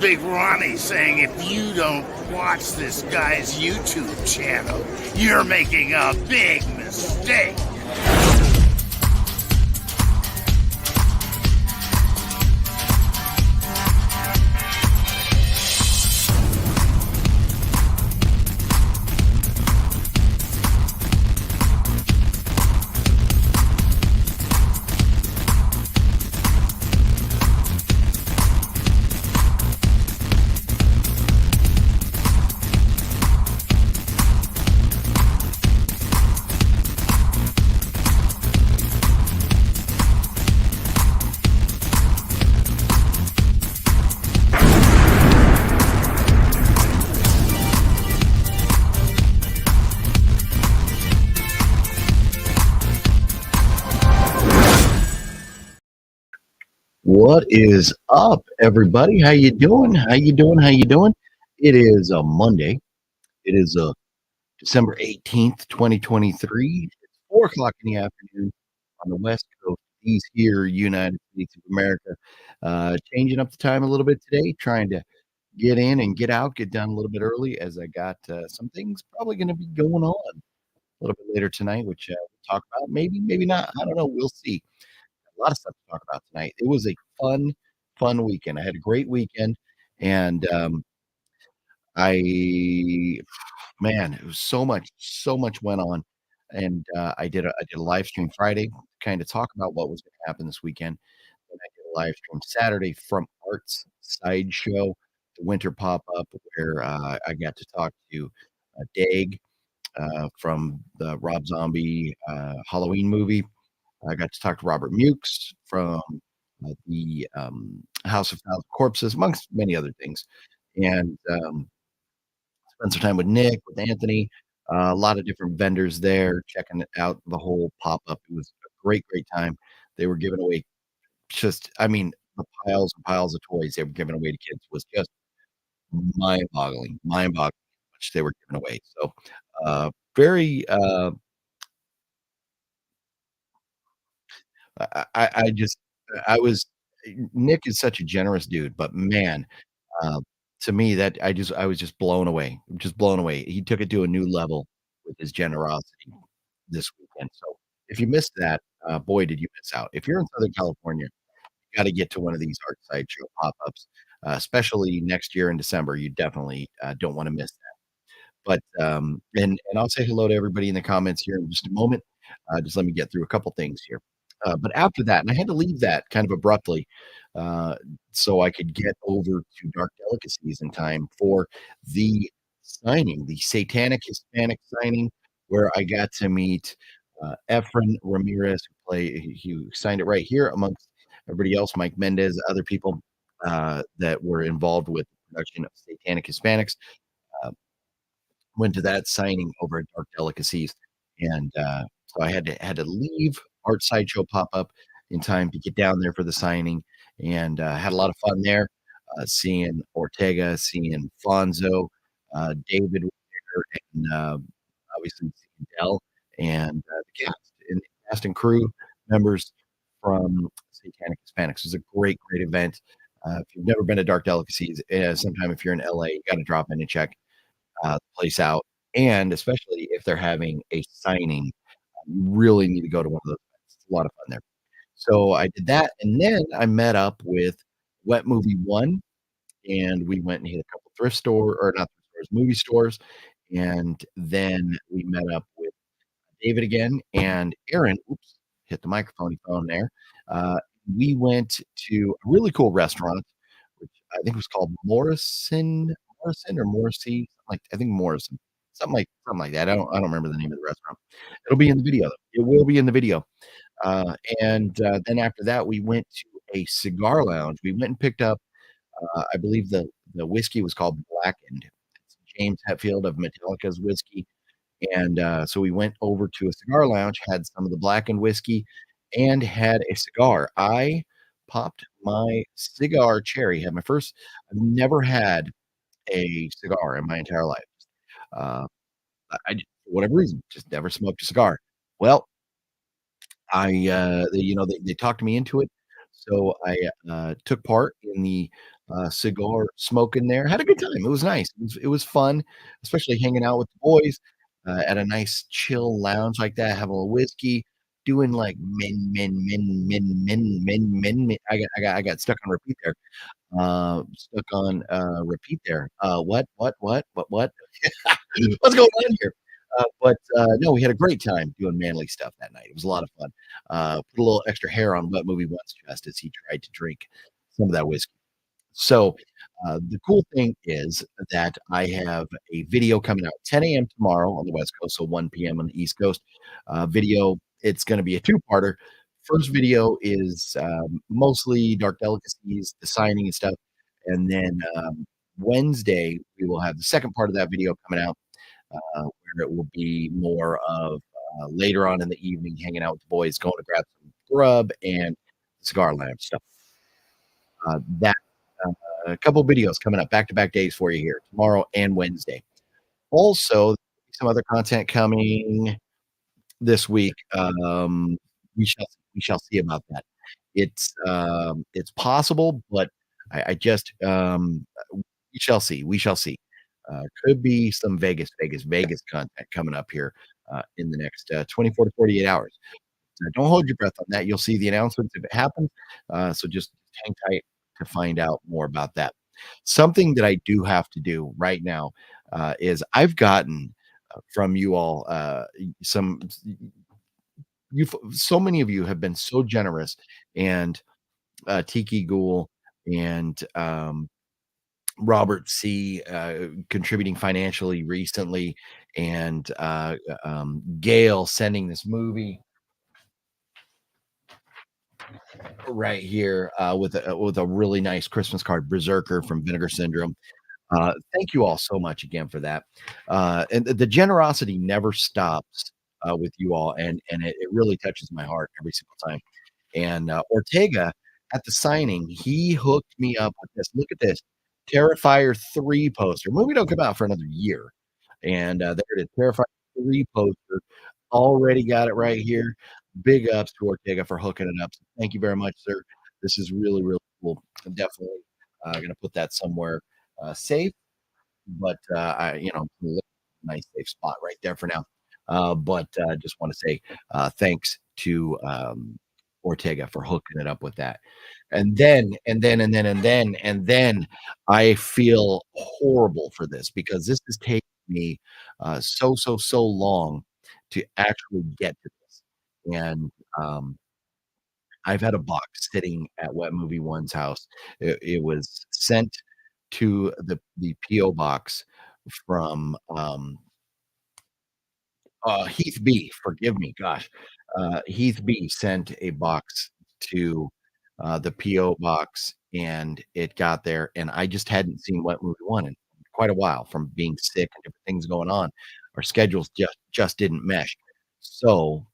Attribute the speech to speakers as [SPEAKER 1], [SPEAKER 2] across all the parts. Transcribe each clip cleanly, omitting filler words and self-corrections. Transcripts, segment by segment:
[SPEAKER 1] Big Ronnie saying if you don't watch this guy's YouTube channel, you're making a big mistake.
[SPEAKER 2] What is up, everybody? How you doing? How you doing? How you doing? It is a Monday. It is December 18th, 2023. It's 4 o'clock in the afternoon on the West Coast. These here, United States of America. Changing up the time a little bit today, trying to get in and get out, get done a little bit early as I got some things probably going to be going on a little bit later tonight, which we'll talk about. Maybe, maybe not. I don't know. We'll see. A lot of stuff to talk about tonight. It was a fun weekend. I had a great weekend, and man, it was so much went on, and I did a live stream Friday, kind of talk about what was going to happen this weekend. Then I did a live stream Saturday from Art's Sideshow, the winter pop up, where I got to talk to Dag from the Rob Zombie Halloween movie. I got to talk to Robert Mukes from the House of Thousand Corpses, amongst many other things, and spent some time with Nick, with Anthony, a lot of different vendors there, checking out the whole pop-up. It was a great time. They were giving away the piles and piles of toys they were giving away to kids was just mind-boggling how much they were giving away. So, very I just I was Nick is such a generous dude, but man, uh, to me that I was just blown away, just blown away. He took it to a new level with his generosity this weekend. So if you missed that, boy, did you miss out. If you're in Southern California, you got to get to one of these Art Sideshow pop-ups, especially next year in December. You definitely don't want to miss that. But and I'll say hello to everybody in the comments here in just a moment. Just let me get through a couple things here. But after that, and I had to leave that kind of abruptly, uh, so I could get over to Dark Delicacies in time for the signing, the Satanic Hispanic signing, where I got to meet Efren Ramirez, who signed it right here amongst everybody else, Mike Mendez, other people that were involved with the production of Satanic Hispanics. Uh, Went to that signing over at Dark Delicacies, and so I had to leave Art Sideshow pop up in time to get down there for the signing, and had a lot of fun there, seeing Ortega, seeing Fonzo, David was there, and obviously seeing Dell and the cast and crew members from Satanic Hispanics. It was a great event. If you've never been to Dark Delicacies, sometime if you're in LA, you got to drop in and check the place out, and especially if they're having a signing, you really need to go to one of those events. It's a lot of fun there. So I did that, and then I met up with Wet Movie One, and we went and hit a couple thrift store or not thrift stores, movie stores, and then we met up with David again and Aaron. Oops, hit the microphone phone there. We went to a really cool restaurant, which I think was called Morrison or Morrissey, I think Morrison, something like that. I don't remember the name of the restaurant. It'll be in the video. It will be in the video. And then after that, we went to a cigar lounge. We went and picked up, I believe the whiskey was called Blackened. It's James Hetfield of Metallica's whiskey. And so we went over to a cigar lounge, had some of the Blackened whiskey, and had a cigar. I popped my cigar cherry. Had my first. I've never had a cigar in my entire life. Uh, I for whatever reason, just never smoked a cigar. Well, they talked me into it, so I took part in the cigar smoking there. Had a good time. It was nice. It was fun, especially hanging out with the boys at a nice chill lounge like that, having a little whiskey, doing like men. I got stuck on repeat there. Stuck on repeat there. What? What's going on here? But no, we had a great time doing manly stuff that night. It was a lot of fun. Put a little extra hair on Wet Movie One's chest as he tried to drink some of that whiskey. So, the cool thing is that I have a video coming out 10 a.m. tomorrow on the West Coast, so 1 p.m. on the East Coast. Video, it's gonna be a two-parter. First video is, mostly Dark Delicacies, the signing and stuff, and then, Wednesday, we will have the second part of that video coming out, where it will be more of, later on in the evening, hanging out with the boys, going to grab some grub and cigar lounge stuff. That a couple videos coming up back-to-back days for you here, tomorrow and Wednesday. Also, some other content coming this week. We shall see about that. It's possible, but I just we shall see. We shall see. Could be some Vegas content coming up here in the next 24 to 48 hours. So don't hold your breath on that. You'll see the announcements if it happens. So just hang tight to find out more about that. Something that I do have to do right now is I've gotten from you all some you so many of you have been so generous and TikiGhoul and Robert C contributing financially recently and Gale sending this movie right here with a really nice Christmas card, Berserker from Vinegar Syndrome. Thank you all so much again for that. And the generosity never stops with you all, and it really touches my heart every single time. And Ortega at the signing, he hooked me up with this. Look at this Terrifier 3 poster. Movie don't come out for another year. And there it is, Terrifier 3 poster. Already got it right here. Big ups to Ortega for hooking it up. So thank you very much, sir. This is really, really cool. I'm definitely gonna put that somewhere safe, but nice safe spot right there for now. But just want to say thanks to Ortega for hooking it up with that. And then I feel horrible for this because this has taken me so long to actually get to this. And I've had a box sitting at Wet Movie One's house. It was sent to the PO box from Heath B. Forgive me, gosh. Heath B sent a box to the PO box, and it got there, and I just hadn't seen Wet Movie One in quite a while from being sick and different things going on. Our schedules just didn't mesh. So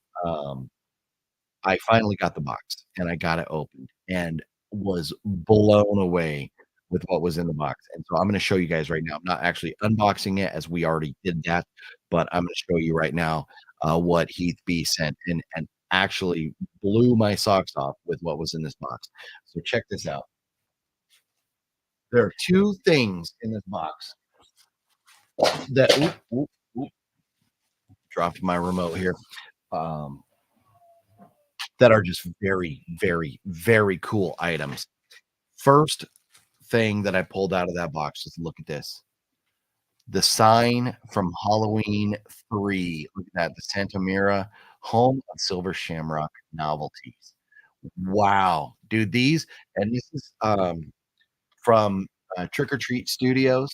[SPEAKER 2] I finally got the box and I got it opened and was blown away with what was in the box. And so I'm gonna show you guys right now. I'm not actually unboxing it as we already did that, but I'm gonna show you right now what Heath B sent and actually blew my socks off with what was in this box. So check this out. There are two things in this box that dropped my remote here. Um, that are just very cool items. First thing that I pulled out of that box is look at this. The sign from Halloween 3. Look at that. The Santa Mira Home of Silver Shamrock Novelties. Wow. Dude, these and this is from Trick or Treat Studios.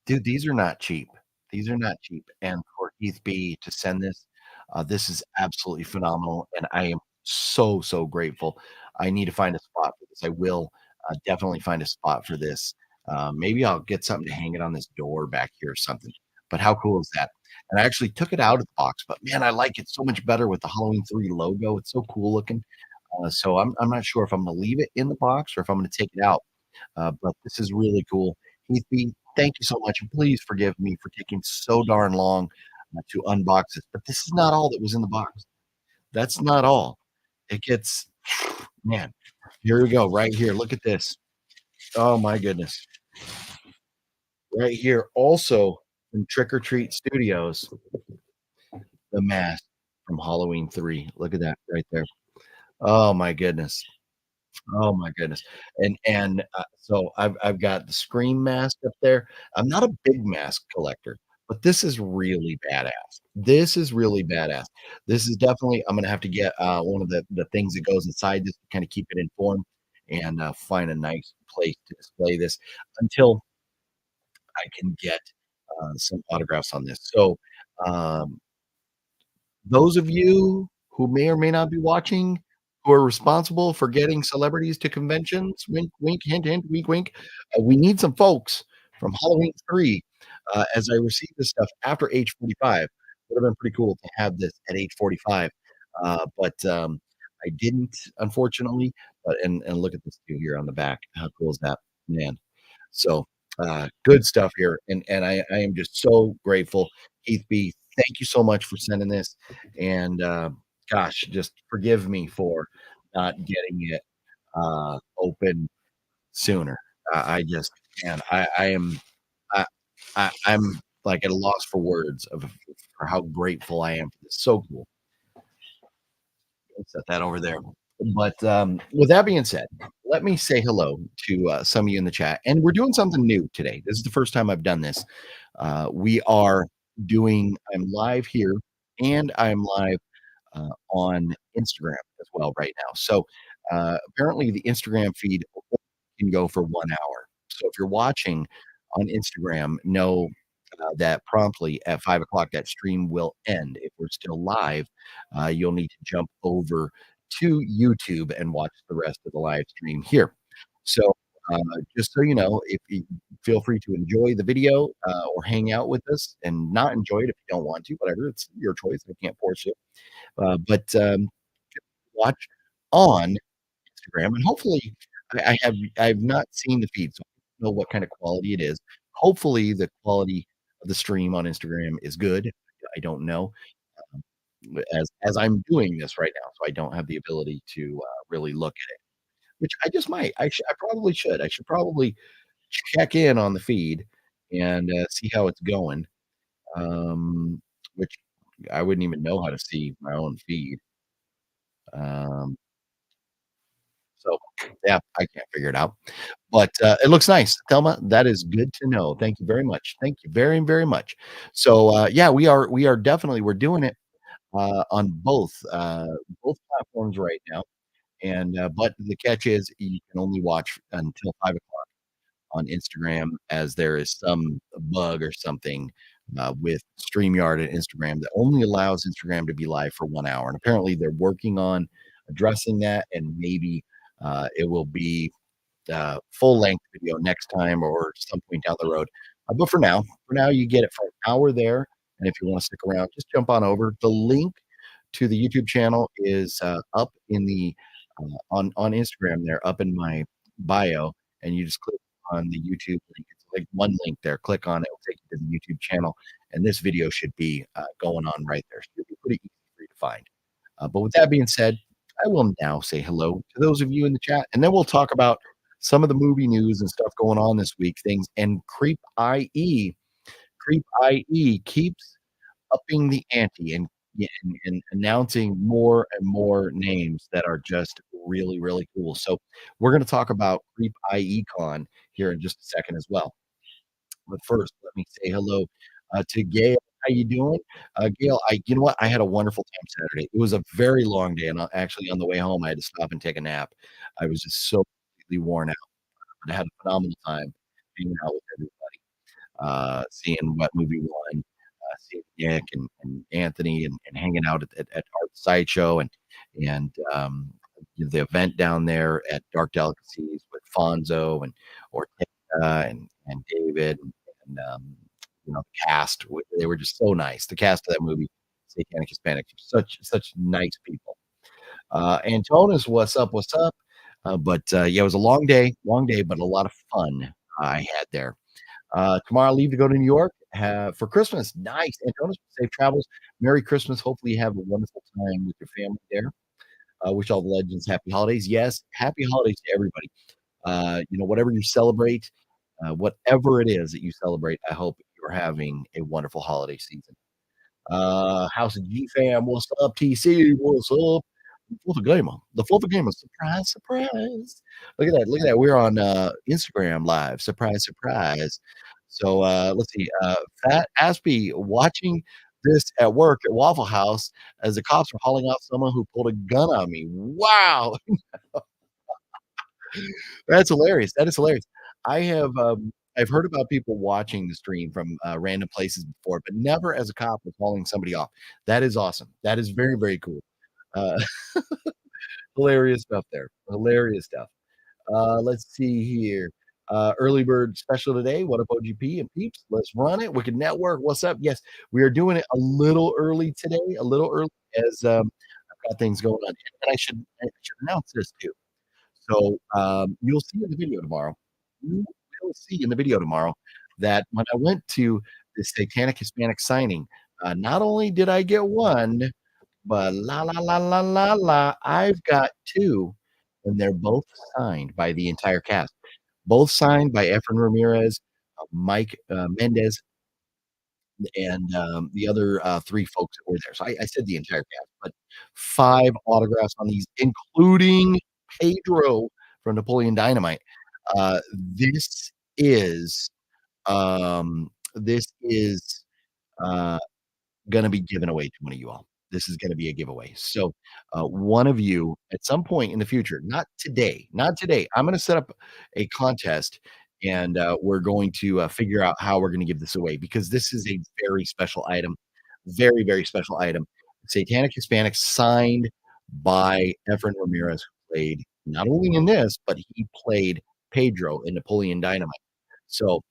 [SPEAKER 2] Dude, these are not cheap. These are not cheap. And for Heath B to send this, this is absolutely phenomenal, and I am so grateful. I need to find a spot for this. I will definitely find a spot for this. Maybe I'll get something to hang it on this door back here or something. But how cool is that? And I actually took it out of the box, but man, I like it so much better with the Halloween 3 logo. It's so cool looking. So I'm not sure if I'm going to leave it in the box or if I'm going to take it out. But this is really cool. Heath B, thank you so much. And please forgive me for taking so darn long to unbox this. But this is not all that was in the box. That's not all. It gets, man. Here we go, right here. Look at this. Oh my goodness. Right here. Also from Trick or Treat Studios, the mask from Halloween 3. Look at that right there. Oh my goodness. Oh my goodness. So I've got the Scream mask up there. I'm not a big mask collector, but this is really badass. This is really badass. This is definitely I'm gonna have to get one of the things that goes inside this to kind of keep it in form and find a nice place to display this until I can get some autographs on this. So um those of you who may or may not be watching, who are responsible for getting celebrities to conventions, wink, wink, hint, hint, wink, wink. We need some folks from Halloween 3. As I receive this stuff after age 45, would have been pretty cool to have this at age 45. But I didn't, unfortunately. And look at this too here on the back. How cool is that? Man. So good stuff here. And I am just so grateful. Keith B, thank you so much for sending this. And gosh, just forgive me for not getting it open sooner. I just, man, I am, I, I'm like at a loss for words for how grateful I am for this. So cool. Set that over there. But with that being said, let me say hello to some of you in the chat. And we're doing something new today. This is the first time I've done this. We are I'm live here and I'm live on Instagram as well right now. So apparently the Instagram feed can go for 1 hour. So if you're watching on Instagram, know that promptly at 5 o'clock that stream will end. If we're still live, you'll need to jump over to YouTube and watch the rest of the live stream here. So uh, just so you know, if you feel free to enjoy the video or hang out with us and not enjoy it if you don't want to, whatever, it's your choice. I can't force you. But watch on Instagram, and hopefully, I've not seen the feed, so I don't know what kind of quality it is. Hopefully, the quality of the stream on Instagram is good. I don't know, um, as I'm doing this right now, so I don't have the ability to really look at it, which I just might. I probably should. I should probably check in on the feed and see how it's going. Which I wouldn't even know how to see my own feed. Um, so yeah, I can't figure it out. But, it looks nice. Thelma, that is good to know. Thank you very much. Thank you very, very much. So, yeah, we are definitely we're doing it, on both platforms right now, and, but the catch is you can only watch until 5 o'clock on Instagram as there is some bug or something, with StreamYard and Instagram that only allows Instagram to be live for 1 hour, and apparently they're working on addressing that, and maybe, it will be full length video next time or some point down the road. But for now, you get it for an hour there. And if you want to stick around, just jump on over. The link to the YouTube channel is up in the on Instagram there, up in my bio, and you just click on the YouTube link. It's like one link there. Click on it; it'll take you to the YouTube channel, and this video should be going on right there. So it'll be pretty easy for you to find. But with that being said, I will now say hello to those of you in the chat, and then we'll talk about some of the movie news and stuff going on this week, things. And Creep IE keeps upping the ante and and announcing more and more names that are just really, really cool. So we're going to talk about Creep IE Con here in just a second as well. But first, let me say hello to Gale. How you doing, Gale? You know what? I had a wonderful time Saturday. It was a very long day, and actually on the way home, I had to stop and take a nap. I was just so completely worn out. But I had a phenomenal time hanging out with everybody, seeing what movie won, seeing Nick and Anthony, and hanging out at our sideshow and the event down there at Dark Delicacies with Fonzo and Ortega and David and the cast. They were just so nice. The cast of that movie, Satanic Hispanics, such nice people. Antonis, what's up? What's up? But yeah, it was a long day, but a lot of fun I had there. Tomorrow, I leave to go to New York for Christmas. Nice, Antonis. Safe travels. Merry Christmas. Hopefully, you have a wonderful time with your family there. Wish all the legends happy holidays. Yes, happy holidays to everybody. Whatever you celebrate, whatever it is that you celebrate, I hope you're having a wonderful holiday season. House of G fam, what's up? TC, what's up? Fluffer Gamer, the Fluffer Gamer, surprise, surprise. Look at that, look at that. We're on Instagram live. Surprise, surprise. So let's see. Fat Aspie watching this at work at Waffle House as the cops are hauling out someone who pulled a gun on me. Wow. That's hilarious. That is hilarious. I've heard about people watching the stream from, random places before, but never as a cop was hauling somebody off. That is awesome. That is very, very cool. Uh, hilarious stuff there. Hilarious stuff. Let's see here. Early bird special today. What up, OGP and peeps? Let's run it. Wicked Network. What's up? Yes, we are doing it a little early today, a little early as I've got things going on. And I should announce this too. So, you'll see in the video tomorrow you will see in the video tomorrow that when I went to the Satanic Hispanic signing, not only did I get 1, but I've got 2, and they're both signed by the entire cast. Both signed by Efren Ramirez, Mike, Mendez, and, the other, 3 folks that were there. So I said the entire cast, but 5 autographs on these, including Pedro from Napoleon Dynamite. This is, this is, uh gonna be given away to one of you all. This is gonna be a giveaway. So, one of you at some point in the future, not today, not today, I'm gonna set up a contest and, we're going to, figure out how we're gonna give this away because this is a very special item, very, very special item. Satanic Hispanics signed by Efren Ramirez, who played not only in this, but he played Pedro in Napoleon Dynamite. So,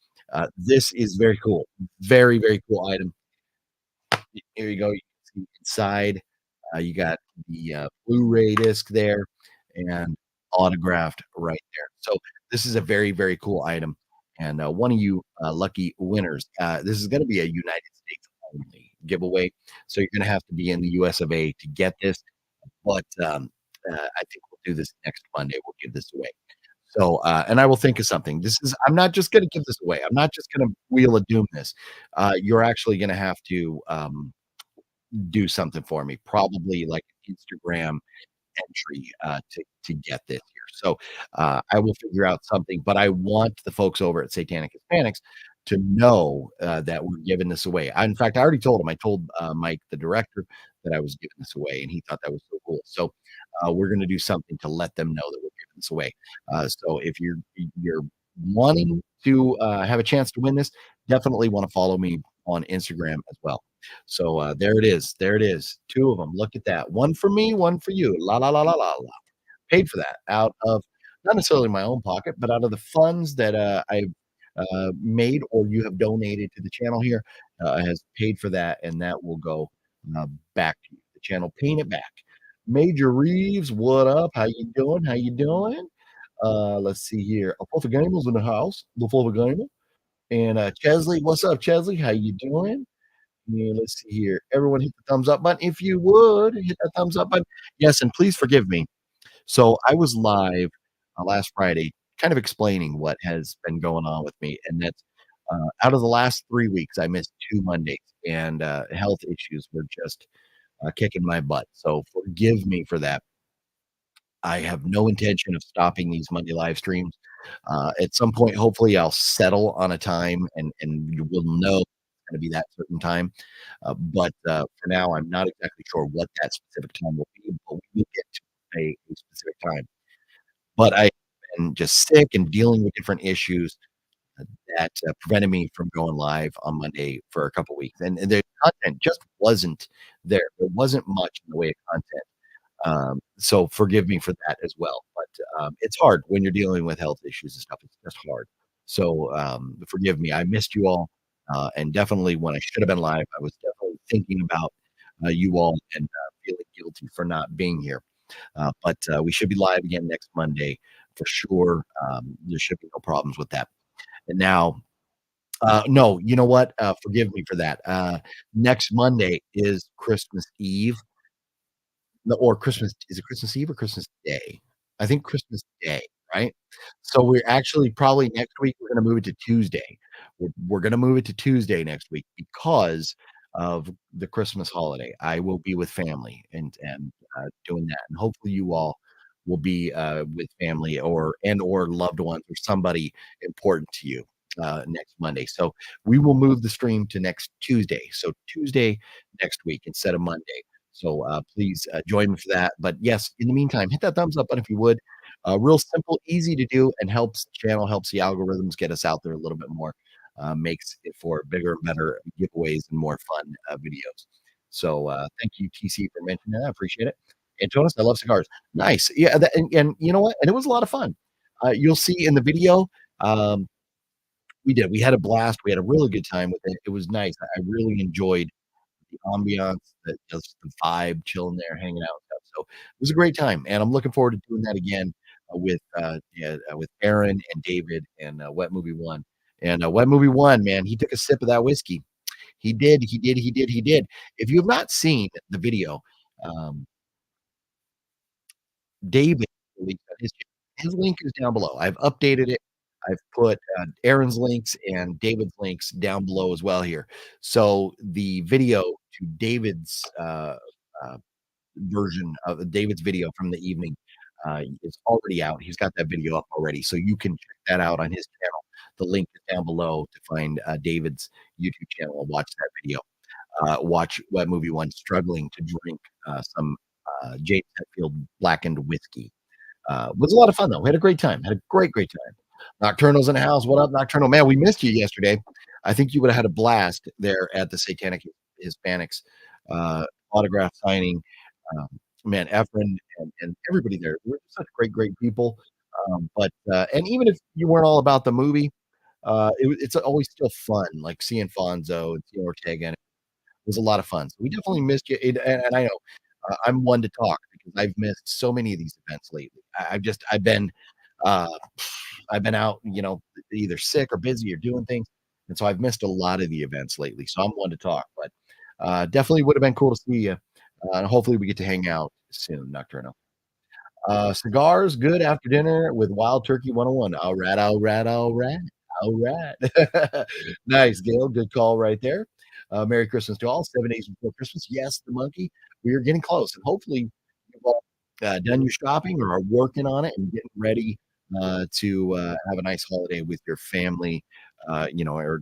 [SPEAKER 2] this is very cool. Very, very cool item. Here you go. You can see inside, you got the, Blu-ray disc there and autographed right there. So this is a very, very cool item, and, one of you, lucky winners, this is gonna be a United States only giveaway, so you're gonna have to be in the US of A to get this, but, I think we'll do this next Monday. We'll give this away. So, and I will think of something. I'm not just gonna give this away. I'm not just gonna Wheel of Doom this. You're actually gonna have to, do something for me, probably like an Instagram entry to get this here. So I will figure out something, but I want the folks over at Satanic Hispanics to know that we're giving this away. In fact, I already told him. I told Mike, the director, that I was giving this away, and he thought that was so cool. So we're going to do something to let them know that we're giving this away. So if you're wanting to have a chance to win this, definitely want to follow me on Instagram as well. So there it is. There it is. 2 of them. Look at that. One for me, one for you. La la la la la la. Paid for that out of not necessarily my own pocket, but out of the funds that I've made or you have donated to the channel here has paid for that, and that will go back to you. The channel paying it back. Major Reeves, what up? How you doing? How you doing? Let's see here. Alpha Gamer's in the house. The Alpha Gamer. And Chesley, what's up, Chesley? How you doing? Yeah, let's see here. Everyone hit the thumbs up button. If you would, hit that thumbs up button. Yes, and please forgive me. So I was live last Friday, kind of explaining what has been going on with me, and that's out of the last 3 weeks, I missed 2 Mondays, and health issues were just kicking my butt. So forgive me for that. I have no intention of stopping these Monday live streams. At some point, hopefully, I'll settle on a time, and you will know it's going to be that certain time. But for now, I'm not exactly sure what that specific time will be, but we will get to a specific time. But I've been just sick and dealing with different issues that prevented me from going live on Monday for a couple weeks, and the content just wasn't there. There wasn't much in the way of content. So forgive me for that as well. But it's hard when you're dealing with health issues and stuff. It's just hard. So forgive me. I missed you all. And definitely when I should have been live, I was definitely thinking about you all and feeling guilty for not being here. But we should be live again next Monday for sure. There should be no problems with that. And now, no, you know what? Forgive me for that. Next Monday is Christmas Eve. No, or Christmas is it Christmas Eve or Christmas Day? I think Christmas Day, right? So we're actually probably next week, we're gonna move it to Tuesday. We're gonna move it to Tuesday next week because of the Christmas holiday. I will be with family and doing that, and hopefully you all will be, with family or loved ones or somebody important to you, next Monday. So we will move the stream to next Tuesday. So Tuesday next week instead of Monday. So please join me for that. But yes, in the meantime, hit that thumbs up button if you would. Real simple, easy to do, and helps the channel, helps the algorithms get us out there a little bit more. Makes it for bigger and better giveaways and more fun videos. So thank you, TC, for mentioning that. I appreciate it. Antonis, I love cigars. Nice. Yeah, and you know what? And it was a lot of fun. You'll see in the video. Um, we did. We had a blast. We had a really good time with it. It was nice. I really enjoyed the ambiance, just the vibe, chilling there, hanging out and stuff. So it was a great time, and I'm looking forward to doing that again with Aaron and David and Wet Movie One. And Wet Movie One, man, he took a sip of that whiskey. He did. He did. He did. He did. If you have not seen the video, um, David released on his channel. His link is down below. I've updated it. I've put Aaron's links and David's links down below as well here. So the video to David's uh, version of David's video from the evening is already out. He's got that video up already, so you can check that out on his channel. The link is down below to find David's YouTube channel and watch that video. Watch Wet Movie One struggling to drink some James Hetfield blackened whiskey. Was a lot of fun though. We had a great time. Had a great time. Nocturnal's in the house. What up, Nocturnal? Man, we missed you yesterday. I think you would have had a blast there at the Satanic Hispanics autograph signing. Um, man, Efren and everybody there. We're such great people. And even if you weren't all about the movie, it's always still fun, like seeing Fonzo and seeing Ortega. And it was a lot of fun. So we definitely missed you. And I know I'm one to talk because I've missed so many of these events lately. Uh, I've been out, either sick or busy or doing things, and so I've missed a lot of the events lately. So I'm one to talk, but definitely would have been cool to see you. And hopefully we get to hang out soon, Nocturno. Cigars, good after dinner with Wild Turkey 101. All right, all right, all right, all right. Nice, Gale. Good call right there. Merry Christmas to all. 7 days before Christmas. Yes, the monkey. We are getting close, and hopefully you've all done your shopping or are working on it and getting ready to have a nice holiday with your family, or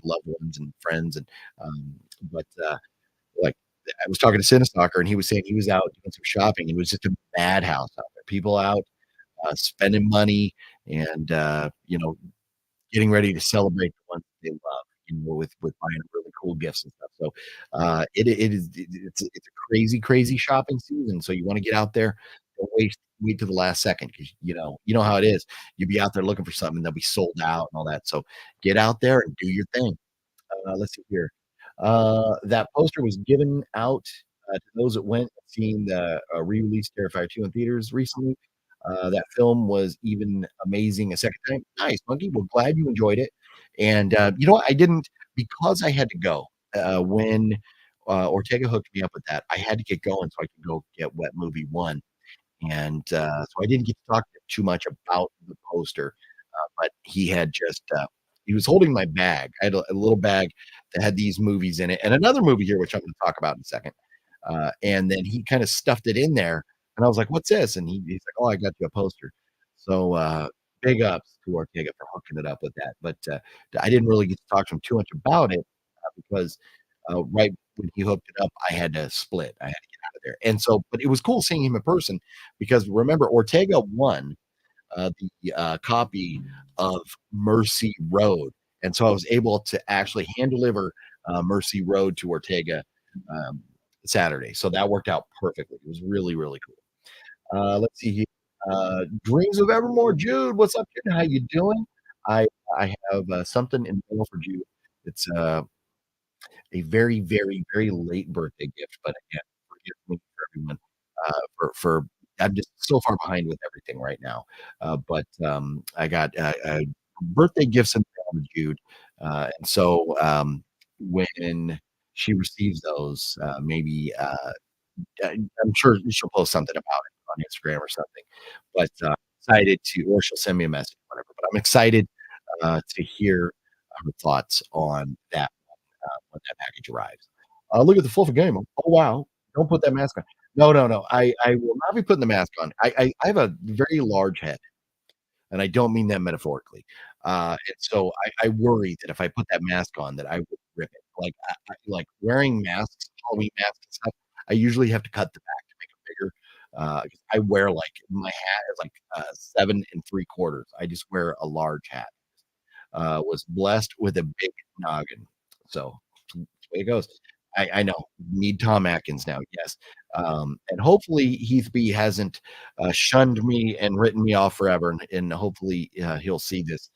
[SPEAKER 2] loved ones and friends. And but like I was talking to Cinestalker, and he was saying he was out doing some shopping. And it was just a madhouse out there. People out spending money and getting ready to celebrate the ones they love, with buying really cool gifts and stuff. So it's a crazy shopping season. So you want to get out there, don't wait to the last second because you know how it is. You'll be out there looking for something, and they'll be sold out and all that. So get out there and do your thing. Let's see here. That poster was given out to those that went and seen the re-release Terrifier 2 in theaters recently. That film was even amazing a second time. Nice, Monkey. We're glad you enjoyed it. And you know what? I didn't because I had to go when Ortega hooked me up with that. I had to get going so I could go get Wet Movie One, and so I didn't get to talk too much about the poster. But he had just he was holding my bag. I had a little bag that had these movies in it, and another movie here, which I'm going to talk about in a second. And then he kind of stuffed it in there, and I was like, "What's this?" And he's like, "Oh, I got you a poster." So big ups to Ortega for hooking it up with that. But I didn't really get to talk to him too much about it because right when he hooked it up, I had to split. I had to get out of there. And so, but it was cool seeing him in person because remember, Ortega won the copy of Mercy Road. And so I was able to actually hand deliver Mercy Road to Ortega um, Saturday. So that worked out perfectly. It was really cool. Let's see here. Dreams of Evermore, Jude. What's up, Jude? How you doing? I I have something in the mail for Jude. It's a very late birthday gift, but again, forgive me for everyone for I'm just so far behind with everything right now. But I got birthday gifts in the mail to Jude, and so when she receives those, maybe I'm sure she'll post something about it on Instagram or something, but, excited to or she'll send me a message, whatever, but I'm excited, to hear her thoughts on that when that package arrives. Look at the fluffy game. Oh, wow. Don't put that mask on. No, no, no. I will not be putting the mask on. I have a very large head, and I don't mean that metaphorically. And so I worry that if I put that mask on, that I would rip it. Like wearing masks, Halloween masks and stuff, I usually have to cut the back to make it bigger. 'Cause I wear like my hat is like 7 3/4. I just wear a large hat. Was blessed with a big noggin. So that's the way it goes. I know. Need Tom Atkins now, yes. And hopefully Heath B hasn't shunned me and written me off forever. And hopefully he'll see this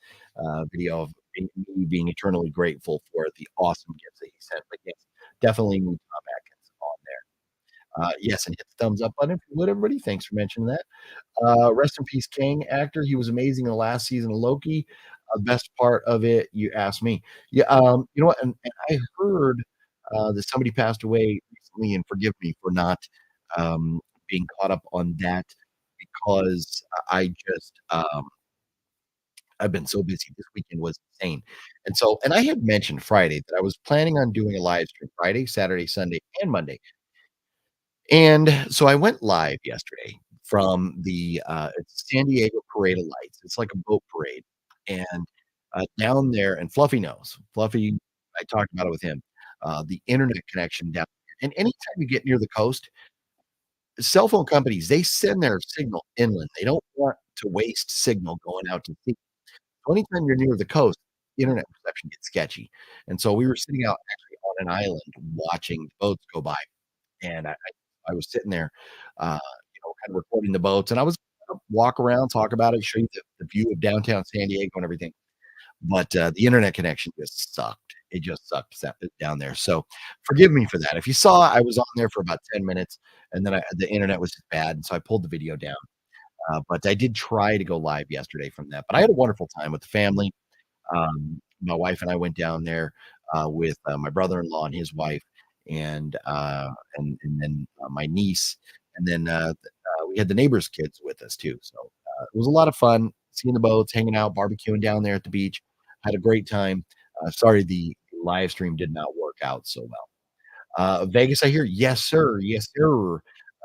[SPEAKER 2] video of me being eternally grateful for the awesome gifts that he sent. But yes, definitely need Tom Atkins on there. Yes, and hit the thumbs up button if you would, everybody. Thanks for mentioning that. Rest in peace, King actor. He was amazing in the last season of Loki. Best part of it, you asked me. Yeah, you know what? And I heard that somebody passed away recently, and forgive me for not being caught up on that because I just I've been so busy. This weekend was insane, and so and I had mentioned Friday that I was planning on doing a live stream Friday, Saturday, Sunday, and Monday. And so I went live yesterday from the, it's San Diego Parade of Lights. It's like a boat parade, and, down there and Fluffy knows. Fluffy, I talked about it with him, the internet connection down there, and anytime you get near the coast, cell phone companies, they send their signal inland. They don't want to waste signal going out to sea. So anytime you're near the coast, internet reception gets sketchy, and so we were sitting out actually on an island watching boats go by. And I was sitting there, kind of recording the boats, and I was gonna walk around, talk about it, show you the view of downtown San Diego and everything, but, the internet connection just sucked. It just sucked down there, so forgive me for that. If you saw, I was on there for about 10 minutes, and then the internet was just bad, and so I pulled the video down, but I did try to go live yesterday from that, but I had a wonderful time with the family. My wife and I went down there with my brother-in-law and his wife, and then my niece, and then we had the neighbors' kids with us too. So it was a lot of fun seeing the boats, hanging out, barbecuing down there at the beach. Had a great time. Sorry, the live stream did not work out so well. Vegas, I hear, yes, sir, yes, sir.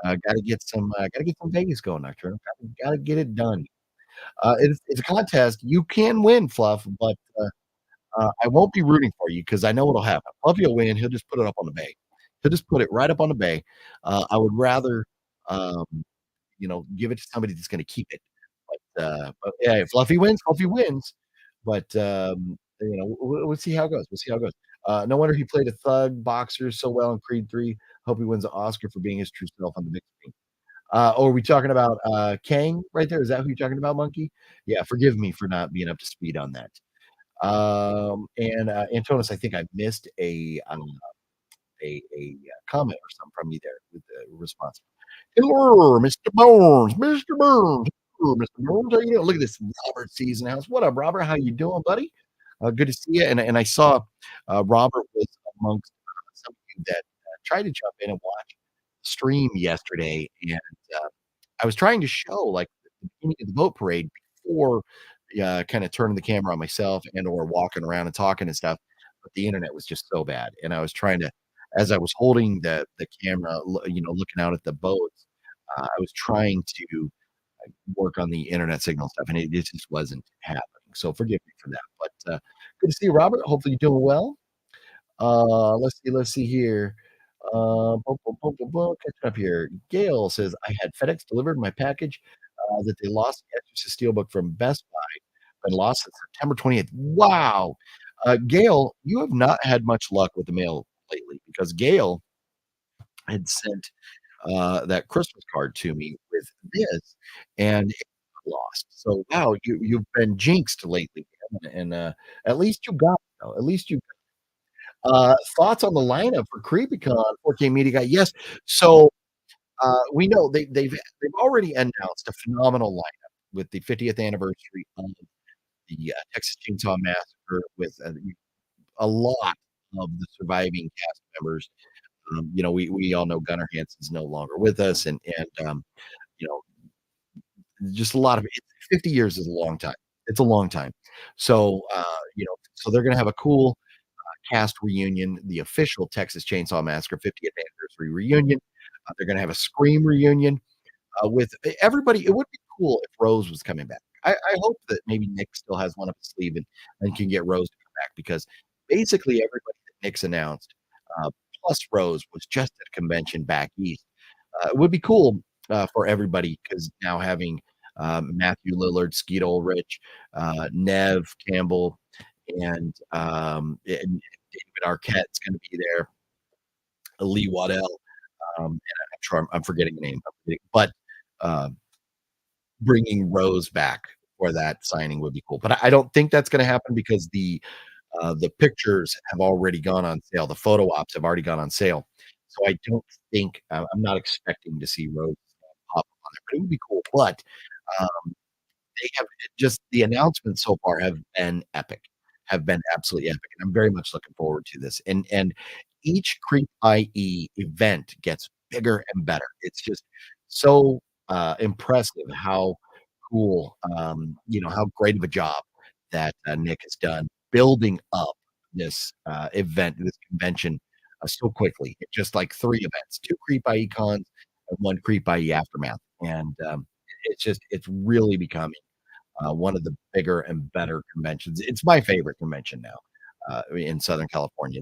[SPEAKER 2] Gotta get some Vegas going, Nocturnal. Gotta get it done. It's a contest. You can win, Fluff, but I won't be rooting for you because I know what'll happen. Puffy will win, he'll just put it up on the bay. He'll just put it right up on the bay. I would rather, um, give it to somebody that's gonna keep it. But yeah, if Fluffy wins. But, we'll see how it goes. We'll see how it goes. No wonder he played a thug boxer so well in Creed III. Hope he wins an Oscar for being his true self on the big screen. Are we talking about, Kang right there? Is that who you're talking about, Monkey? Yeah, forgive me for not being up to speed on that. Antonis, I think I missed a comment or something from you there with the response. Hello, Mr. Bones, Mr. Bones. Hello, Mr. Bones. How you doing? Look at this Robert season house. What up, Robert? How you doing, buddy? Good to see you. And I saw Robert was amongst some of you that tried to jump in and watch the stream yesterday, and I was trying to show like the beginning of the boat parade before kind of turning the camera on myself and or walking around and talking and stuff, but the internet was just so bad, and I was trying to, as I was holding the camera, looking out at the boats, I was trying to work on the internet signal stuff, and it just wasn't happening. So forgive me for that. But good to see you, Robert. Hopefully you're doing well. Let's see here. Catching up here. Gale says, I had FedEx delivered my package that they lost the Exorcist Steelbook from Best Buy and lost it September 20th. Wow. Gale, you have not had much luck with the mail lately because Gale had sent that Christmas card to me with this and it got lost. So wow, you've been jinxed lately, and at least you got it, though. At least you thoughts on the lineup for CreepyCon 4K Media Guy? Yes. So, we know they've already announced a phenomenal lineup with the 50th anniversary of the, Texas Chainsaw Massacre with, a lot of the surviving cast members, We all know Gunnar Hansen's no longer with us, you know, just a lot of 50 years is a long time. It's a long time. So they're gonna have a cool cast reunion, the official Texas Chainsaw Massacre 50th anniversary reunion. They're gonna have a Scream reunion with everybody. It would be cool if Rose was coming back. I hope that maybe Nick still has one up his sleeve and can get Rose to come back because basically everybody that Nick's announced, plus Rose, was just at a convention back east. It would be cool for everybody because now having Matthew Lillard, Skeet Ulrich, Nev Campbell, and David Arquette's going to be there, Lee Waddell, and I'm sure I'm forgetting the name, but uh, bringing Rose back for that signing would be cool. But I don't think that's going to happen because the pictures have already gone on sale. The photo ops have already gone on sale. So I don't think I'm not expecting to see Rose pop up on there, but it would be cool. But they have just the announcements so far have been epic, have been absolutely epic, and I'm very much looking forward to this. And each CREEP IE event gets bigger and better. It's just so impressive how cool, how great of a job that Nick has done building up this this convention so quickly. It's just like three events, two CREEP IE cons and one CREEP IE aftermath, and it's really becoming one of the bigger and better conventions. It's my favorite convention now in Southern California.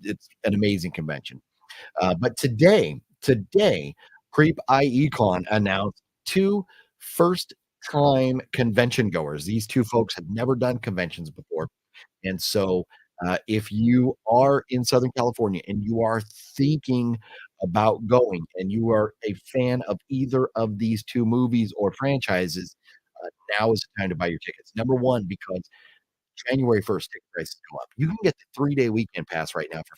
[SPEAKER 2] It's an amazing convention. But today, Creep IECon announced two first time convention goers. These two folks have never done conventions before. And so, if you are in Southern California and you are thinking about going and you are a fan of either of these two movies or franchises, now is the time to buy your tickets. Number one, because January 1st ticket prices go up. You can get the 3-day weekend pass right now for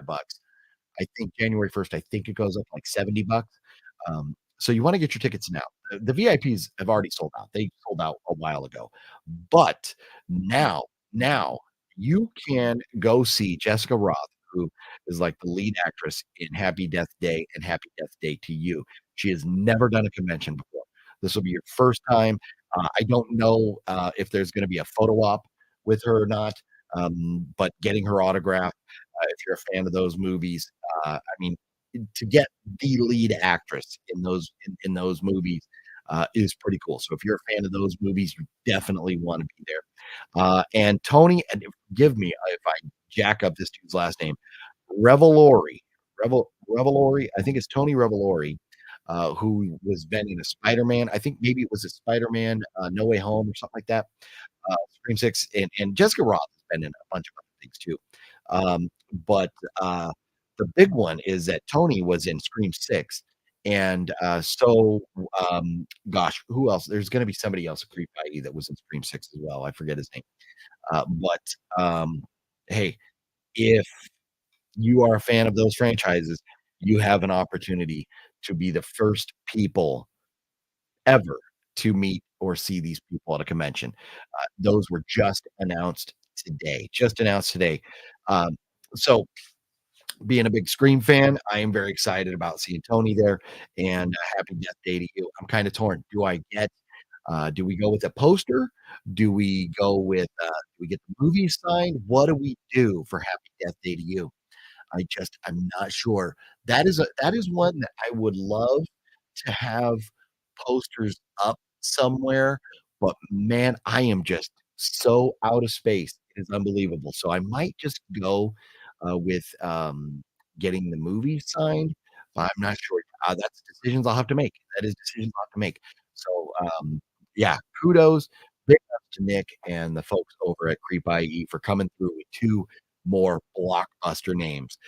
[SPEAKER 2] $55. I think January 1st, I think it goes up like $70. So you want to get your tickets now. The VIPs have already sold out. They sold out a while ago. But now you can go see Jessica Roth, who is like the lead actress in Happy Death Day and Happy Death Day to You. She has never done a convention before. This will be your first time. I don't know if there's going to be a photo op with her or not, but getting her autograph, if you're a fan of those movies, I mean, to get the lead actress in those movies is pretty cool. So if you're a fan of those movies, you definitely want to be there. And Tony, and forgive me if I jack up this dude's last name, Revelori, Revelori. I think it's Tony Revelori, who was been in a Spider-Man. I think maybe it was a Spider-Man No Way Home or something like that. Scream Six, and Jessica Roth has been in a bunch of other things too. But the big one is that Tony was in Scream Six, and gosh, who else? There's going to be somebody else at Creep IE that was in Scream Six as well. I forget his name. But hey, if you are a fan of those franchises, you have an opportunity to be the first people ever to meet or see these people at a convention. Those were just announced today. Just announced today. So being a big Scream fan, I am very excited about seeing Tony there, and happy death day to you. I'm kind of torn. Do we go with a poster? Do we go with, do we get the movie signed? What do we do for happy death day to you? I'm not sure. That is one that I would love to have posters up somewhere, but man, I am just so out of space. It is unbelievable. So I might just go with getting the movie signed, but I'm not sure. That's decisions I'll have to make. That is decisions I'll have to make. So yeah, kudos, big ups to Nick and the folks over at Creep IE for coming through with two more blockbuster names.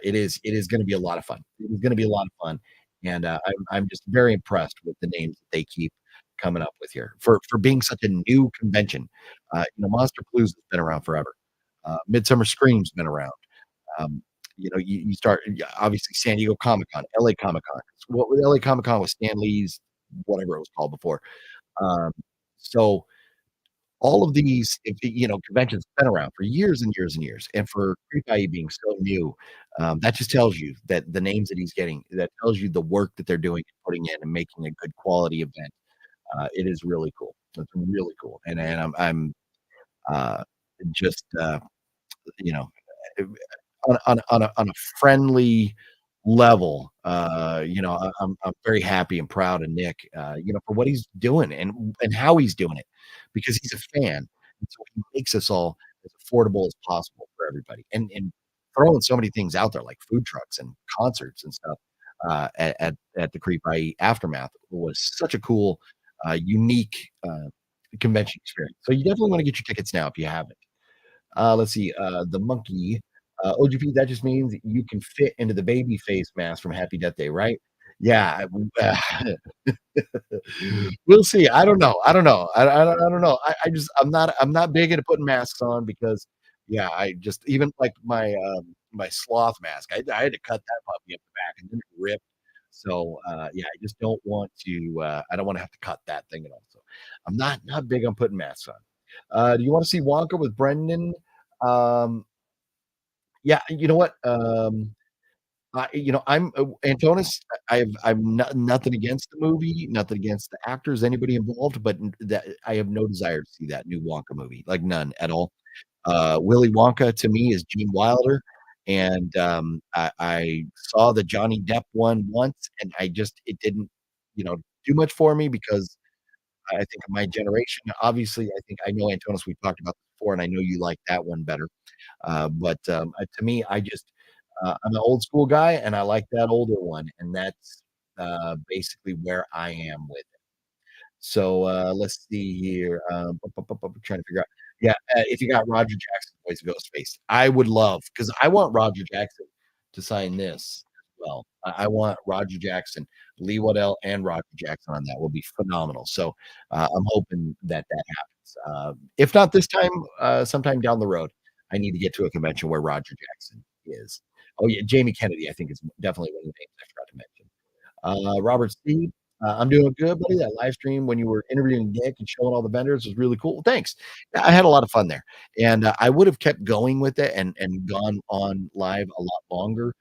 [SPEAKER 2] It is going to be a lot of fun. It is going to be a lot of fun, and I'm just very impressed with the names that they keep coming up with here for being such a new convention. Monster Palooza has been around forever. Midsummer Scream's been around. Um, you start obviously San Diego Comic Con, LA Comic Con. What with LA Comic Con was Stan Lee's whatever it was called before. Um, so all of these, conventions been around for years and years and years, and for CREEP I.E being so new, that just tells you that the names that he's getting, that tells you the work that they're doing and putting in and making a good quality event. It is really cool. It's really cool, and uh, just, you know, on a friendly level, I'm very happy and proud of Nick, for what he's doing and how he's doing it, because he's a fan, and so he makes us all as affordable as possible for everybody, and throwing so many things out there like food trucks and concerts and stuff, at the CREEP IE Aftermath was such a cool, unique, convention experience. So you definitely wanna get your tickets now if you haven't. Let's see, the monkey, OGP, that just means you can fit into the baby face mask from Happy Death Day, right? Yeah, we'll see. I don't know. I don't know. I'm not big into putting masks on because, yeah, I just even like my sloth mask, I had to cut that puppy up the back and then it ripped. So, yeah, I just don't want to, I don't wanna have to cut that thing at all. So, I'm not big on putting masks on. Do you wanna see Wonka with Brendan? Um, yeah, you know what? I'm Antonis. I've nothing against the movie, nothing against the actors, anybody involved, but that I have no desire to see that new Wonka movie, like none at all. Willy Wonka to me is Gene Wilder, and I saw the Johnny Depp one once, and it didn't, do much for me because I think of my generation. Obviously, I think I know Antonis. We've talked about this before, and I know you like that one better. To me, I'm an old school guy, and I like that older one, and that's basically where I am with it. So let's see here. Trying to figure out. Yeah, if you got Roger Jackson voice of Ghostface, I would love because I want Roger Jackson to sign this as well. I want Roger Jackson, Lee Waddell, and Roger Jackson on that will be phenomenal. So I'm hoping that that happens. If not this time, sometime down the road, I need to get to a convention where Roger Jackson is. Oh yeah, Jamie Kennedy, I think is definitely one of the names I forgot to mention. Robert C. I'm doing good, buddy. That live stream when you were interviewing Nick and showing all the vendors was really cool. Thanks. Yeah, I had a lot of fun there, and I would have kept going with it and gone on live a lot longer,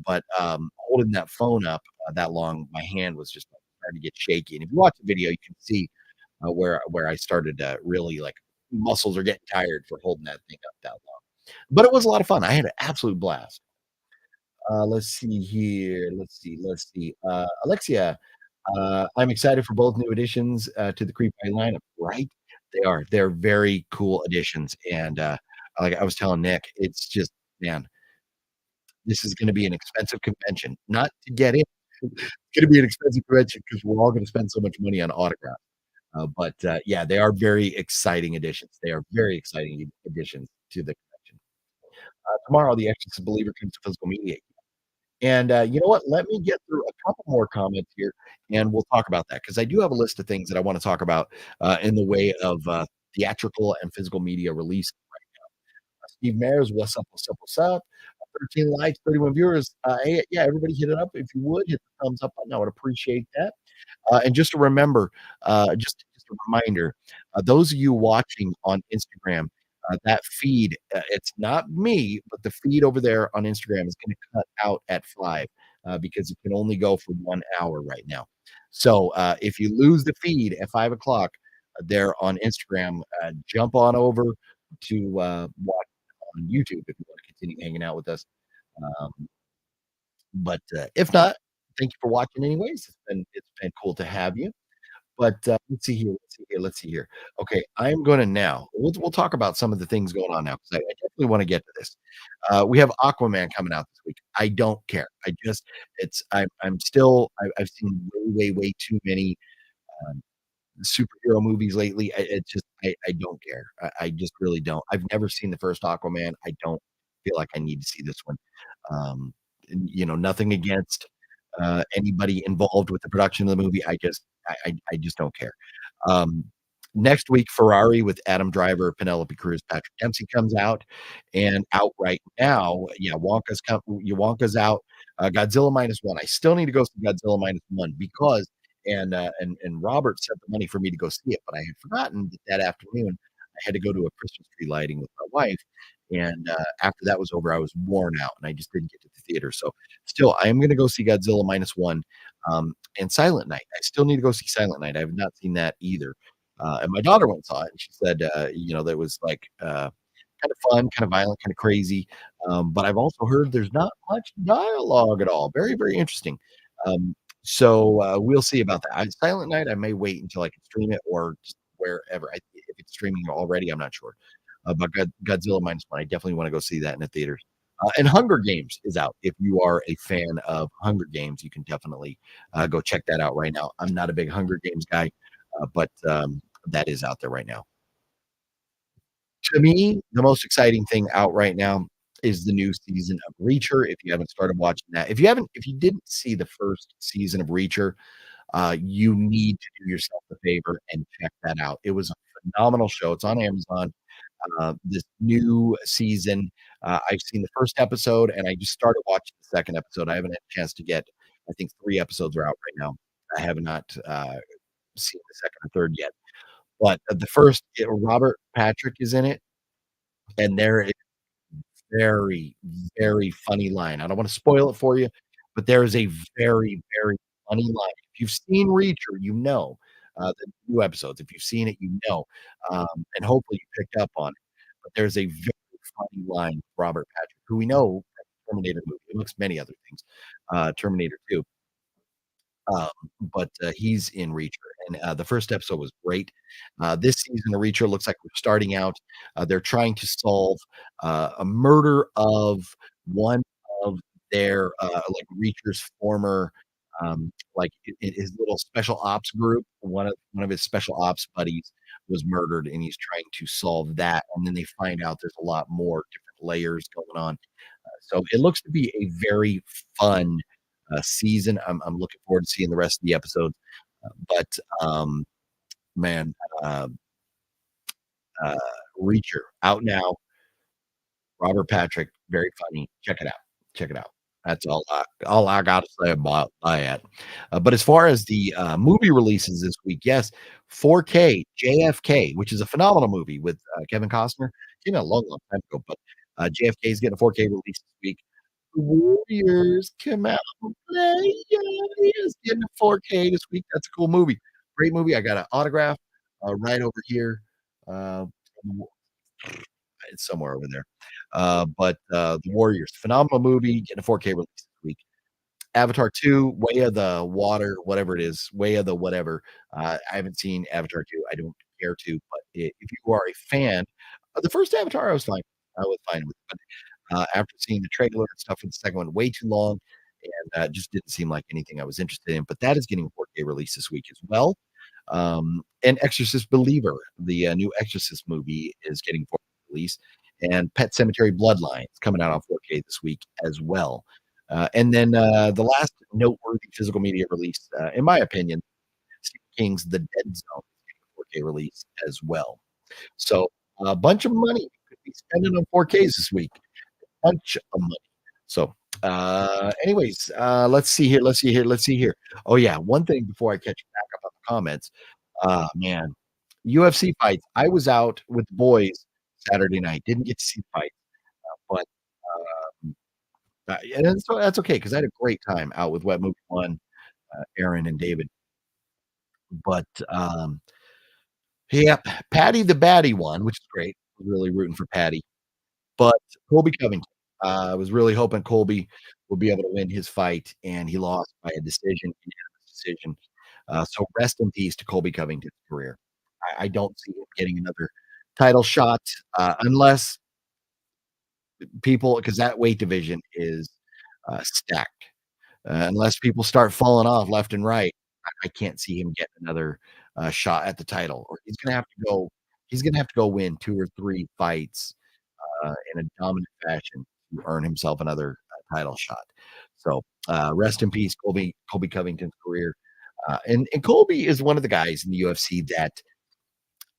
[SPEAKER 2] but holding that phone up that long, my hand was just starting to get shaky. And if you watch the video, you can see where I started really like muscles are getting tired for holding that thing up that long. But it was a lot of fun. I had an absolute blast. Let's see here. Let's see. Alexia, I'm excited for both new additions to the Creep I lineup, right? They are. They're very cool additions. And like I was telling Nick, it's just, man, this is going to be an expensive convention. Not to get in, it's going to be an expensive convention because we're all going to spend so much money on autographs. But yeah, they are very exciting additions. They are very exciting additions to the convention. Tomorrow, the Exorcist Believer comes to physical media. And, you know what? Let me get through a couple more comments here, and we'll talk about that because I do have a list of things that I wanna talk about, in the way of, theatrical and physical media release. Steve Mayers, what's up, what's up, what's up? 13 likes, 31 viewers. Hey, yeah, everybody hit it up if you would. Hit the thumbs up button. I would appreciate that. And just to remember, just a reminder, those of you watching on Instagram, that feed, it's not me, but the feed over there on Instagram is gonna cut out at 5, because it can only go for 1 hour right now. So, if you lose the feed at 5 o'clock there on Instagram, jump on over to, watch on YouTube if you wanna continue hanging out with us. Um, but if not, thank you for watching anyways. It's been cool to have you. But let's see here, let's see here, let's see here. Okay, I'm gonna now we'll talk about some of the things going on now because I definitely wanna get to this. We have Aquaman coming out this week. I don't care. I just I'm still I've seen way, way, way too many, um, superhero movies lately. I don't care. I just really don't. I've never seen the first Aquaman. I don't feel like I need to see this one. Nothing against anybody involved with the production of the movie. I just don't care. Um, Next week, Ferrari with Adam Driver, Penelope Cruz, Patrick Dempsey comes out, and out right now. Yeah, Wonka's out. Godzilla minus one. I still need to go see Godzilla minus one because and Robert sent the money for me to go see it, but I had forgotten that afternoon I had to go to a Christmas tree lighting with my wife, and, after that was over, I was worn out, and I just didn't get to the theater, so, still, I am gonna go see Godzilla Minus One, and Silent Night. I still need to go see Silent Night. I have not seen that either, and my daughter went and saw it, and she said, that was, like, kinda fun, kinda violent, kinda crazy, but I've also heard there's not much dialogue at all. Very, very interesting. So, we'll see about that. Silent Night, I may wait until I can stream it or just wherever. If it's streaming already, I'm not sure. But Godzilla Minus One, I definitely wanna go see that in the theaters. And Hunger Games is out. If you are a fan of Hunger Games, you can definitely, go check that out right now. I'm not a big Hunger Games guy, but, that is out there right now. To me, the most exciting thing out right now is the new season of Reacher, if you haven't started watching that. If you didn't see the first season of Reacher, you need to do yourself a favor and check that out. It was a phenomenal show. It's on Amazon. This new season, I've seen the first episode, and I just started watching the second episode. I haven't had a chance to get I think 3 episodes are out right now. I have not, seen the second or third yet. But, the first Robert Patrick is in it, and there is very, very funny line. I don't wanna spoil it for you, but there is a very, very funny line. If you've seen Reacher, you know, the new episodes. If you've seen it, you know, and hopefully you picked up on it. But there's a very funny line with Robert Patrick, who we know from the Terminator movie, amongst many other things, Terminator 2. Um, but, he's in Reacher, and, the first episode was great. This season of Reacher looks like we're starting out, they're trying to solve, a murder of one of their, like, Reacher's former, his little special ops group, one of his special ops buddies was murdered, and he's trying to solve that, and then they find out there's a lot more different layers going on. So it looks to be a very fun, season. I'm looking forward to seeing the rest of the episodes. But, man, uh, uh, Reacher out now. Robert Patrick, very funny. Check it out. Check it out. That's all I gotta say about that. But as far as the, movie releases this week, yes, 4K JFK, which is a phenomenal movie with, Kevin Costner. Came out a long, long time ago, but, JFK is getting a 4K release this week. Warriors come out and play, yeah, it's getting a 4K this week. That's a cool movie. Great movie. I got an autograph, right over here. Uh, it's somewhere over there. The Warriors, phenomenal movie, getting a 4K release this week. Avatar 2, Way of the Water, whatever it is, Way of the whatever. I haven't seen Avatar 2. I don't care to, but if you are a fan of the first Avatar, I was fine. I was fine with it. But after seeing the trailer and stuff for the second one, way too long, and just didn't seem like anything I was interested in. But that is getting a 4K release this week as well. And Exorcist Believer, the new Exorcist movie, is getting 4K release, and Pet Cemetery Bloodline is coming out on 4K this week as well. And then the last noteworthy physical media release, in my opinion, Stephen King's The Dead Zone is getting a 4K release as well. So a bunch of money you could be spending on 4Ks this week. Bunch of money. So, anyways, let's see here. Oh, yeah, one thing before I catch you back up on the comments. Man, UFC fights. I was out with the boys Saturday night, didn't get to see the fight, but, and that's okay because I had a great time out with Wet Movie One, Aaron and David. But, yeah, Patty the Batty won, which is great. I was really rooting for Patty. But Colby Covington, I was really hoping Colby would be able to win his fight, and he lost by a unanimous decision. So rest in peace to Colby Covington's career. I don't see him getting another title shot, unless people, because that weight division is, stacked. Unless people start falling off left and right, I can't see him getting another, shot at the title, or he's gonna have to go win 2 or 3 fights in a dominant fashion to earn himself another, title shot. So, rest in peace, Colby Covington's career. And Colby is one of the guys in the UFC that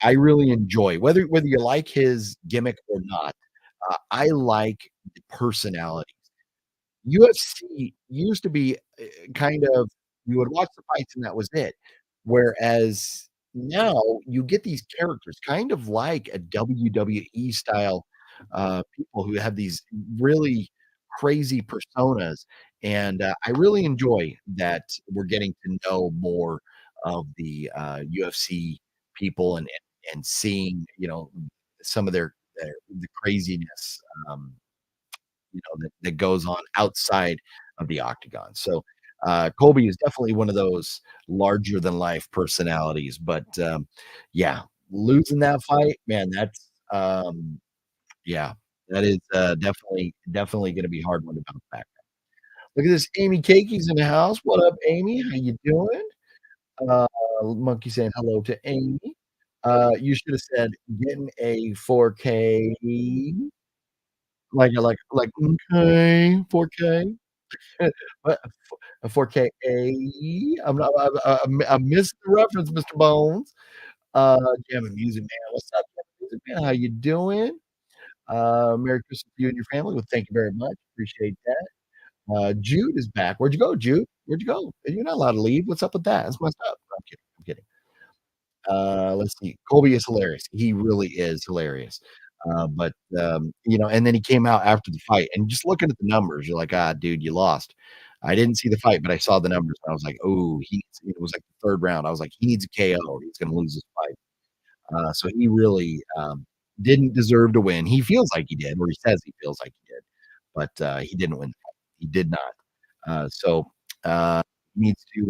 [SPEAKER 2] I really enjoy. Whether you like his gimmick or not, I like the personality. UFC used to be, kind of you would watch the fights and that was it. Whereas now you get these characters kind of like a WWE style, people who have these really crazy personas, and, I really enjoy that we're getting to know more of the, UFC people and seeing, some of their the craziness, um, that goes on outside of the octagon. So, Colby is definitely one of those larger than life personalities. But yeah, losing that fight, man, yeah, that is definitely going to be a hard one to bounce back. Look at this, Amy Cakey's in the house. What up, Amy? How you doing? Uh, Monkey saying hello to Amy. You should have said getting a 4K, like okay, 4K. What a 4K. I'm not I missed the reference, Mr. Bones. Jamming Music Man, what's up, Jamming Music Man? How you doing? Merry Christmas to you and your family. Well, thank you very much. Appreciate that. Jude is back. Where'd you go, Jude? Where'd you go? You're not allowed to leave. What's up with that? That's messed up. I'm kidding. I'm kidding. Let's see. Colby is hilarious. He really is hilarious. But and then he came out after the fight, and just looking at the numbers, you're like, ah, dude, you lost. I didn't see the fight, but I saw the numbers, and I was like, oh, it was like the third round. I was like, he needs a KO. He's going to lose this fight. So he really didn't deserve to win. He feels like he did, or he says he feels like he did, but he didn't win. He did not. So he needs to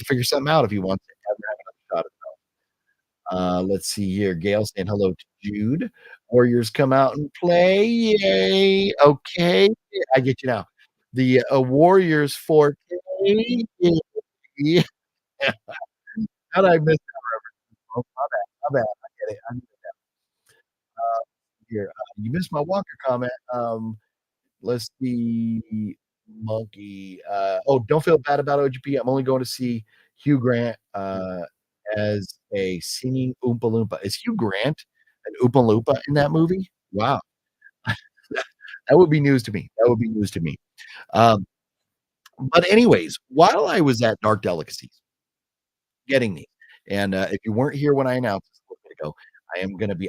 [SPEAKER 2] figure something out if he wants to ever have another shot at. Let's see here. Gale saying hello to Jude. Warriors come out and play. Yay. Okay. I get you now. The Warriors 4K. Yeah. How did I miss that? Oh, my bad. I get it. I get it here. You missed my Walker comment. Let's see. Monkey. Don't feel bad about OGP. I'm only going to see Hugh Grant as a singing Oompa Loompa. Is Hugh Grant an Oompa Loompa in that movie? Wow. That would be news to me. That would be news to me. Um, but anyways, while I was at Dark Delicacies getting these, and if you weren't here when I announced this a little bit ago,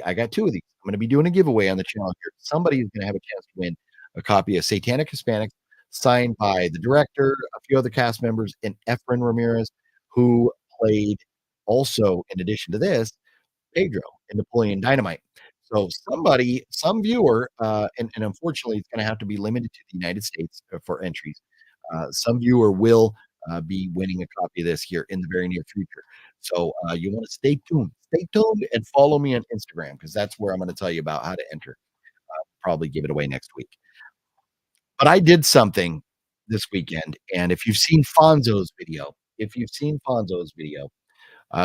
[SPEAKER 2] I got 2 of these. I'm gonna be doing a giveaway on the channel here. Somebody is gonna have a chance to win a copy of Satanic Hispanics signed by the director, a few other cast members, and Efren Ramirez, who played also, in addition to this, Pedro and Napoleon Dynamite. So some viewer, and unfortunately, it's going to have to be limited to the United States for entries. Some viewer will be winning a copy of this here in the very near future. So you want to stay tuned, and follow me on Instagram because that's where I'm going to tell you about how to enter. Probably give it away next week. But I did something this weekend, and if you've seen Fonzo's video,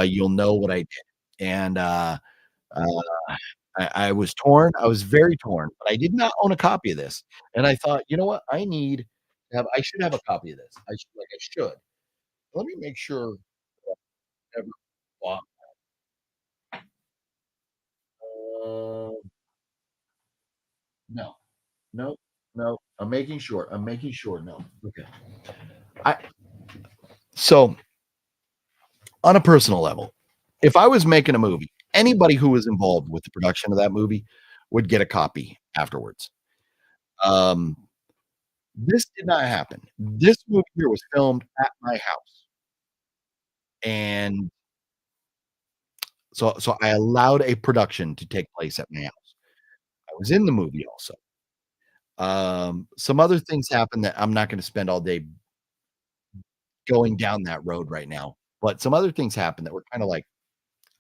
[SPEAKER 2] you'll know what I did. And uh, I was torn. I was very torn, but I did not own a copy of this. And I thought, you know what? I should have a copy of this. I should. Let me make sure I ever bought. Uh, no, no, no. I'm making sure. I'm making sure. No. Okay. I so on a personal level, if I was making a movie, anybody who was involved with the production of that movie would get a copy afterwards. Um, this did not happen. This movie here was filmed at my house, and so I allowed a production to take place at my house. I was in the movie also. Some other things happened that I'm not gonna spend all day going down that road right now, but some other things happened that were kinda like,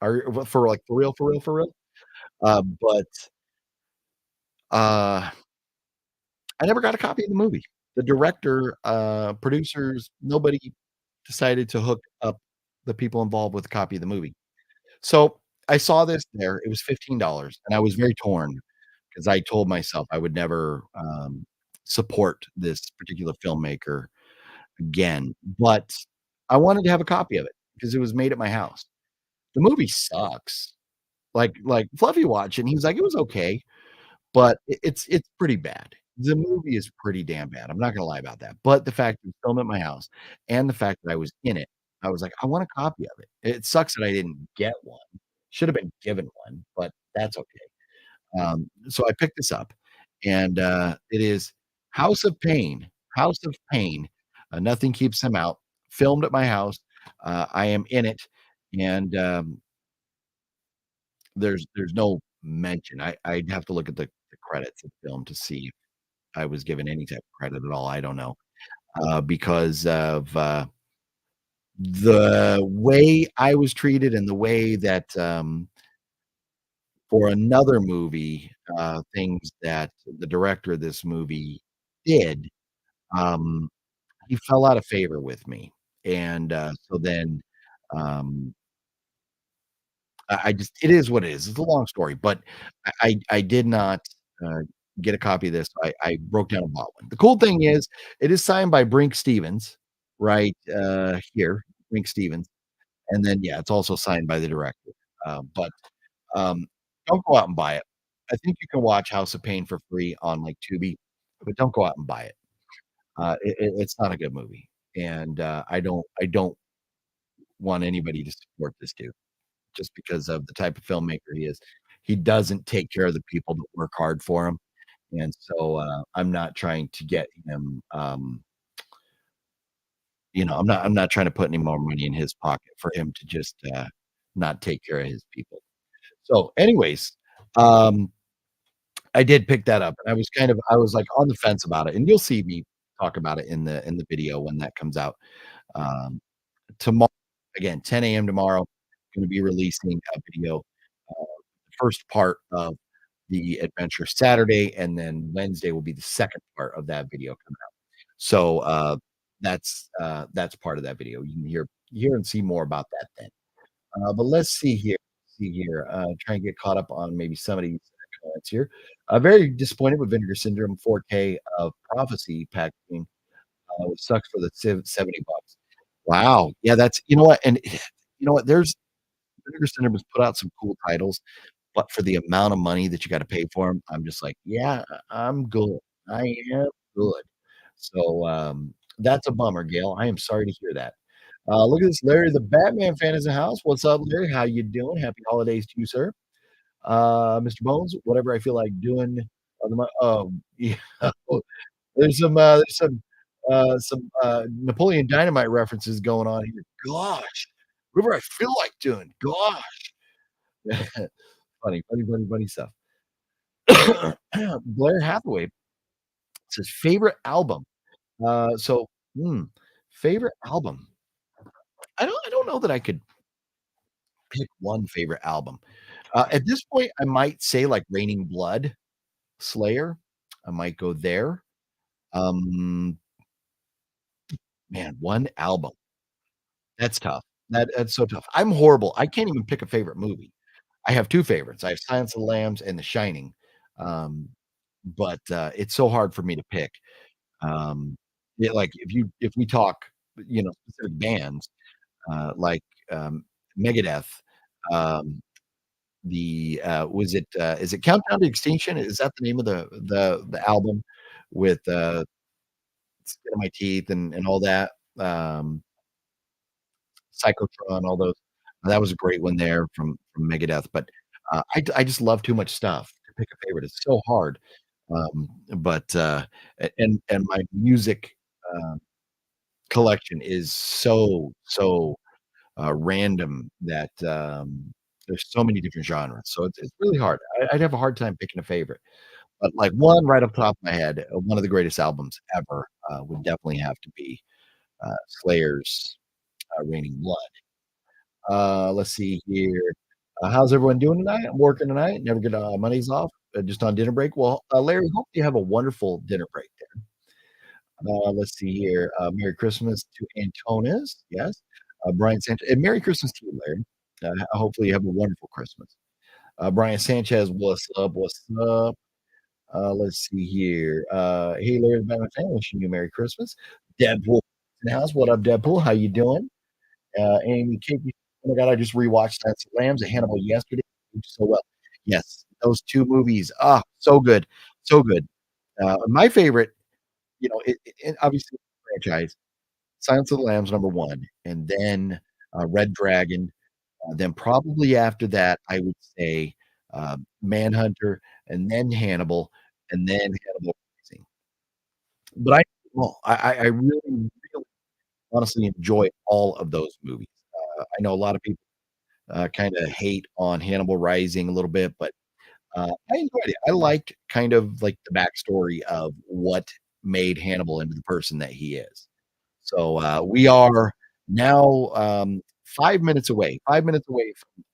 [SPEAKER 2] are for, like, for real, for real, for real? But, uh, I never got a copy of the movie. The director, producers, nobody decided to hook up the people involved with a copy of the movie. So, I saw this there, it was $15, and I was very torn because I told myself I would never, support this particular filmmaker again, but I wanted to have a copy of it because it was made at my house. The movie sucks. Fluffy watched it, and he was like, "It was okay," but it's pretty bad. The movie is pretty damn bad, I'm not gonna lie about that, but the fact it was filmed at my house and the fact that I was in it, I was like, "I want a copy of it." It sucks that I didn't get one. Should have been given one, but that's okay. So I picked this up, and, it is House of Pain, House of Pain, Nothing Keeps Them Out, filmed at my house. I am in it, and, there's no mention. I'd have to look at the credits of the film to see if I was given any type of credit at all, I don't know, because of, the way I was treated and the way that, for another movie, things that the director of this movie did, um, he fell out of favor with me, and, so then, um, I just it is what it is. It's a long story, but I did not, uh, get a copy of this. I broke down and bought one. The cool thing is, it is signed by Brink Stevens, right, here, Brink Stevens, and then, yeah, it's also signed by the director, but, um, don't go out and buy it. I think you can watch House of Pain for free on, like, Tubi, but don't go out and buy it. It's not a good movie, and, I don't want anybody to support this dude just because of the type of filmmaker he is. He doesn't take care of the people that work hard for him, and so, I'm not trying to get him, I'm not trying to put any more money in his pocket for him to just, not take care of his people. So, anyways, um, I did pick that up, and I was, like, on the fence about it, and you'll see me talk about it in the video when that comes out. Um, tomorrow again, 10 AM tomorrow, gonna be releasing a video, the first part of the adventure Saturday, and then Wednesday will be the second part of that video coming out. So, that's part of that video. You can hear and see more about that then. But let's try and get caught up on maybe some of these comments here. Very disappointed with Vinegar Syndrome 4K of Prophecy packaging, which sucks for the $70. Wow. Yeah, that's you know what? And you know what? There's Vinegar Syndrome has put out some cool titles, but for the amount of money that you gotta pay for them, I'm just like, "Yeah, I'm good. I am good." So, that's a bummer, Gale. I am sorry to hear that. Look at this, Larry the Batman fan is in the house. What's up, Larry? How you doing? Happy holidays to you, sir. Mr. Bones, whatever I feel like doing on the yeah. Oh, there's some Napoleon Dynamite references going on here. Gosh, whatever I feel like doing. Gosh. Funny, funny, funny, funny stuff. Blair Hathaway says favorite album. So, hmm, favorite album. I don't know that I could pick one favorite album. At this point, I might say like Raining Blood, Slayer. I might go there. Um, man, one album. That's tough. That's so tough. I'm horrible. I can't even pick a favorite movie. I have 2 favorites. I have Silence of the Lambs and The Shining. Um, but, it's so hard for me to pick. Um, yeah, like, if we talk, specific bands, like, Megadeth, um, is it Countdown to Extinction? Is that the name of the album with, Skin of My Teeth and all that? Psychotron, all those. That was a great one there from Megadeth, but, I just love too much stuff to pick a favorite. It's so hard. But, and my music, uh, collection is so random that, there's so many different genres, so it's really hard. I'd have a hard time picking a favorite, but, like, one right off the top of my head, one of the greatest albums ever, would definitely have to be, Slayer's, Raining Blood. Let's see here. How's everyone doing tonight? I'm working tonight, never get, Mondays off, just on dinner break. Well, Larry, hope you have a wonderful dinner break there. Let's see here. Merry Christmas to Antonis. Yes. Brian Sanchez. And Merry Christmas to you, Larry. Hopefully you have a wonderful Christmas. Brian Sanchez, what's up? What's up? Let's see here. Hey, Larry, the Batman fan, wishing you Merry Christmas. Deadpool in the house. What up, Deadpool? How you doing? Amy Kiki. Oh my God, I just rewatched Silence of the Lambs and Hannibal yesterday. So well. Yes, those 2 movies. Ah, so good. So good. My favorite, it obviously franchise. Silence of the Lambs, number 1, and then, Red Dragon, then probably after that, I would say, Manhunter, and then Hannibal, and then Hannibal Rising. But I really, really honestly enjoy all of those movies. I know a lot of people, kinda hate on Hannibal Rising a little bit, but, I enjoyed it. I liked kind of, like, the backstory of what made Hannibal into the person that he is. So, we are now, 5 minutes away from,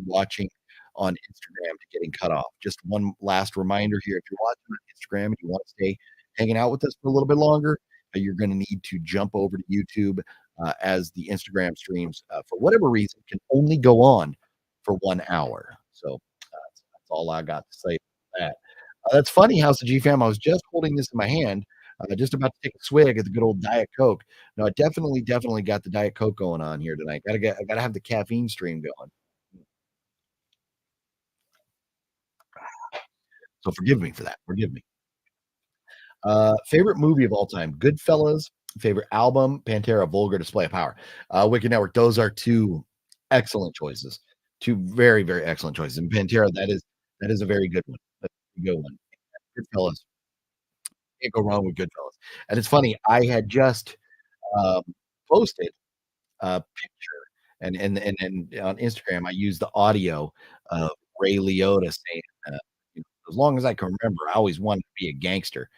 [SPEAKER 2] watching on Instagram to getting cut off. Just one last reminder here, if you're watching on Instagram and you wanna stay hanging out with us for a little bit longer, you're gonna need to jump over to YouTube, as the Instagram streams, for whatever reason, can only go on for 1 hour. So, that's all I got to say about that. That's funny, House of G fam. I was just holding this in my hand, just about to take a swig at the good old Diet Coke. No, I definitely, definitely got the Diet Coke going on here tonight. I gotta have the caffeine stream going. So forgive me for that. Forgive me. Favorite movie of all time: Goodfellas. Favorite album: Pantera, Vulgar Display of Power. Wicked Network. Those are two excellent choices. Two very, very excellent choices. And Pantera, that is a very good one. That's a good one. Goodfellas. Can't go wrong with Goodfellas. And it's funny, I had just um, posted a picture, and on Instagram, I used the audio of Ray Liotta saying, you know, "As long as I can remember, I always wanted to be a gangster."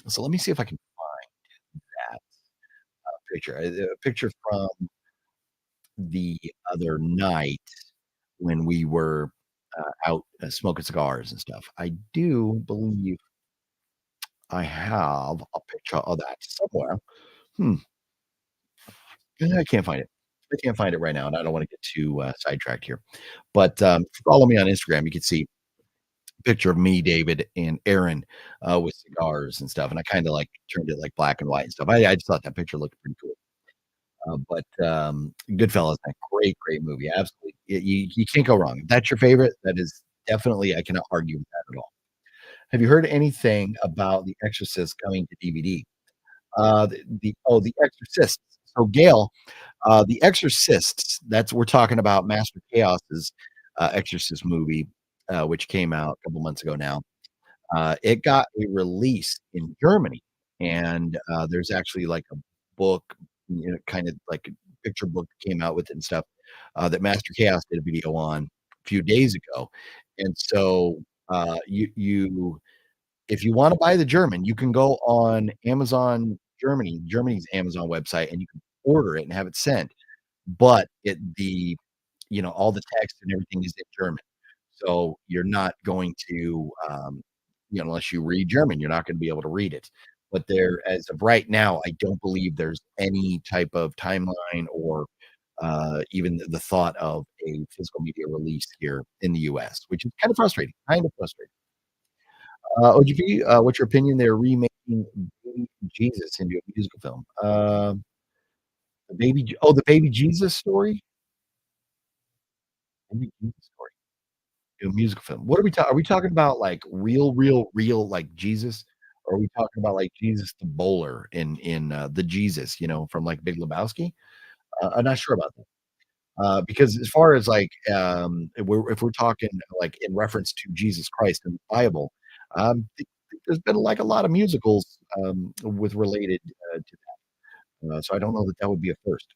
[SPEAKER 2] So let me see if I can find that picture. A picture from the other night when we were out smoking cigars and stuff. I do believe I have a picture of that somewhere. Hmm. I can't find it. I can't find it right now, and I don't wanna get too, sidetracked here. But, follow me on Instagram, you can see a picture of me, David, and Aaron, with cigars and stuff, and I kinda, like, turned it, like, black and white and stuff. I just thought that picture looked pretty cool. Goodfellas, a great, great movie, absolutely. You can't go wrong. If that's your favorite, that is definitely I cannot argue with that at all. Have you heard anything about The Exorcist coming to DVD? The Exorcist. So, Gale, The Exorcists, that's we're talking about Master Chaos's, Exorcist movie, which came out a couple months ago now. It got a release in Germany, and, there's actually, like, a book, you know, kind of like a picture book that came out with it and stuff, that Master Chaos did a video on a few days ago, and so, you if you wanna buy the German, you can go on Amazon Germany, Germany's Amazon website, and you can order it and have it sent, but you know, all the text and everything is in German. So, you're not going to, you know, unless you read German, you're not gonna be able to read it. But there as of right now, I don't believe there's any type of timeline or, even the thought of a physical media release here in the US, which is kind of frustrating. OGP, what's your opinion? They're remaking Baby Jesus into a musical film. The Baby Jesus story? Baby Jesus story, a musical film. What are we talking about, like, real, like, Jesus? Or are we talking about, like, Jesus the bowler in The Jesus, you know, from, like, Big Lebowski? I'm not sure about that. Because as far as, like, if we're talking, like, in reference to Jesus Christ in the Bible, think there's been, like, a lot of musicals, with related, to that, so I don't know that that would be a first.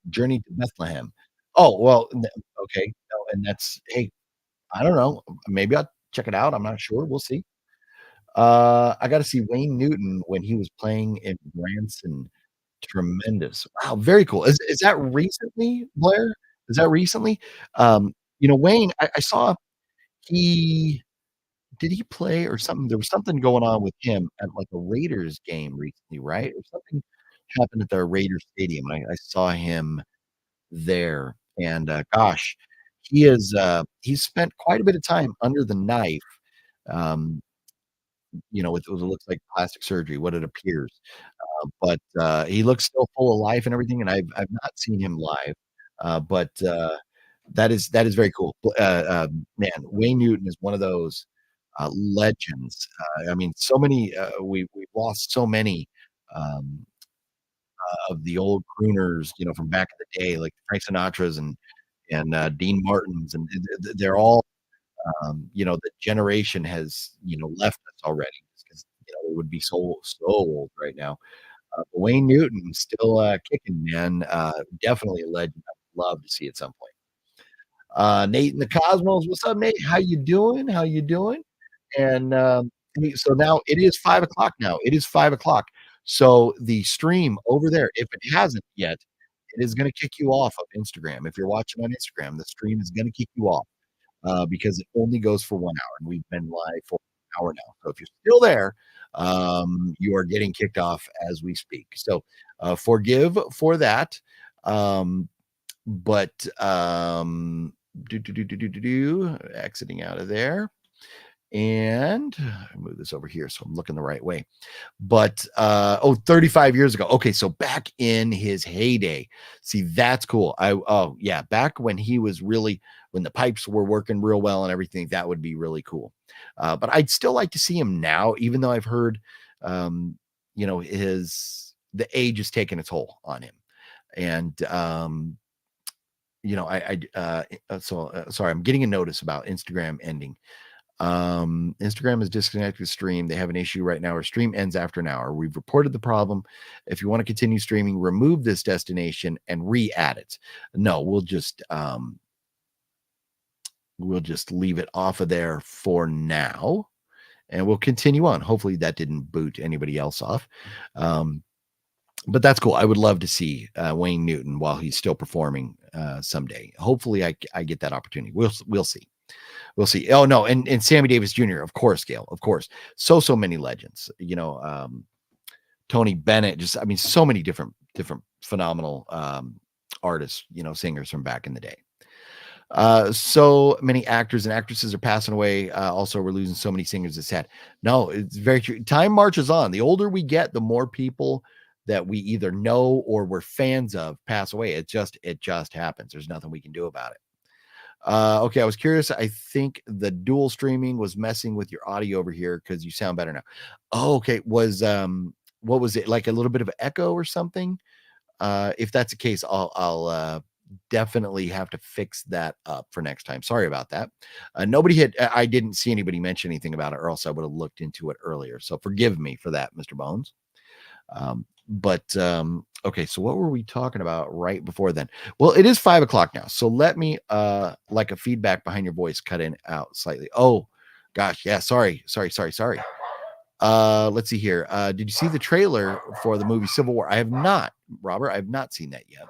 [SPEAKER 2] Journey to Bethlehem. Oh, well, okay, no, and that's hey, I don't know, maybe I'll check it out, I'm not sure, we'll see. I gotta see Wayne Newton when he was playing in Branson. Tremendous. Wow, very cool. Is that recently, Blair? Is that recently? You know, Wayne, I saw he did he play or something? There was something going on with him at, like, a Raiders game recently, right? Or something happened at the Raiders stadium, and I saw him there, and, gosh, he's spent quite a bit of time under the knife, um, you know, with what looks like plastic surgery, what it appears. He looks still full of life and everything, and I've not seen him live, that is very cool. Man, Wayne Newton is one of those, legends. I mean, so many, we've lost so many, um, of the old crooners, from back in the day, like Frank Sinatra's and Dean Martin's, and they're all, the generation has, left us already because, they would be so old right now. Wayne Newton still, kicking, man, definitely a legend. I'd love to see at some point. Nate in the Cosmos, what's up, Nate? How you doing? How you doing? And, so now it is 5 o'clock now. It is 5 o'clock. So the stream over there, if it hasn't yet, it is gonna kick you off of Instagram. If you're watching on Instagram, the stream is gonna kick you off, because it only goes for 1 hour, and we've been live for an hour now. So if you're still there, you are getting kicked off as we speak. So, forgive for that. Um, but, exiting out of there, and move this over here so I'm looking the right way. But 35 years ago. Okay, so back in his heyday. See, that's cool. Yeah, back when he was really, when the pipes were working real well and everything, that would be really cool. But I'd still like to see him now, even though I've heard, the age is taking its toll on him. And sorry, I'm getting a notice about Instagram ending. Instagram is disconnected the stream. They have an issue right now. Our stream ends after an hour. We've reported the problem. If you want to continue streaming, remove this destination and re-add it. No, we'll just leave it off of there for now, and we'll continue on. Hopefully that didn't boot anybody else off. But that's cool. I would love to see Wayne Newton while he's still performing someday. Hopefully I get that opportunity. We'll see. We'll see. Oh no, and Sammy Davis Jr., of course, Gale, of course. So many legends. Tony Bennett, just, I mean, so many different phenomenal artists, singers from back in the day. So many actors and actresses are passing away. Also, we're losing so many singers. It's sad. No, it's very true. Time marches on. The older we get, the more people that we either know or we're fans of pass away. It just happens. There's nothing we can do about it. Okay, I was curious. I think the dual streaming was messing with your audio over here because you sound better now. Oh, okay. What was it, like a little bit of echo or something? If that's the case, I'll definitely have to fix that up for next time. Sorry about that. I didn't see anybody mention anything about it, or else I would have looked into it earlier. So forgive me for that, Mr. Bones. Okay, so what were we talking about right before then? Well, it is 5 o'clock now, so let me like a feedback behind your voice cut in out slightly. Oh gosh, yeah, sorry. Let's see here. Did you see the trailer for the movie Civil War? I have not, Robert. I have not seen that yet.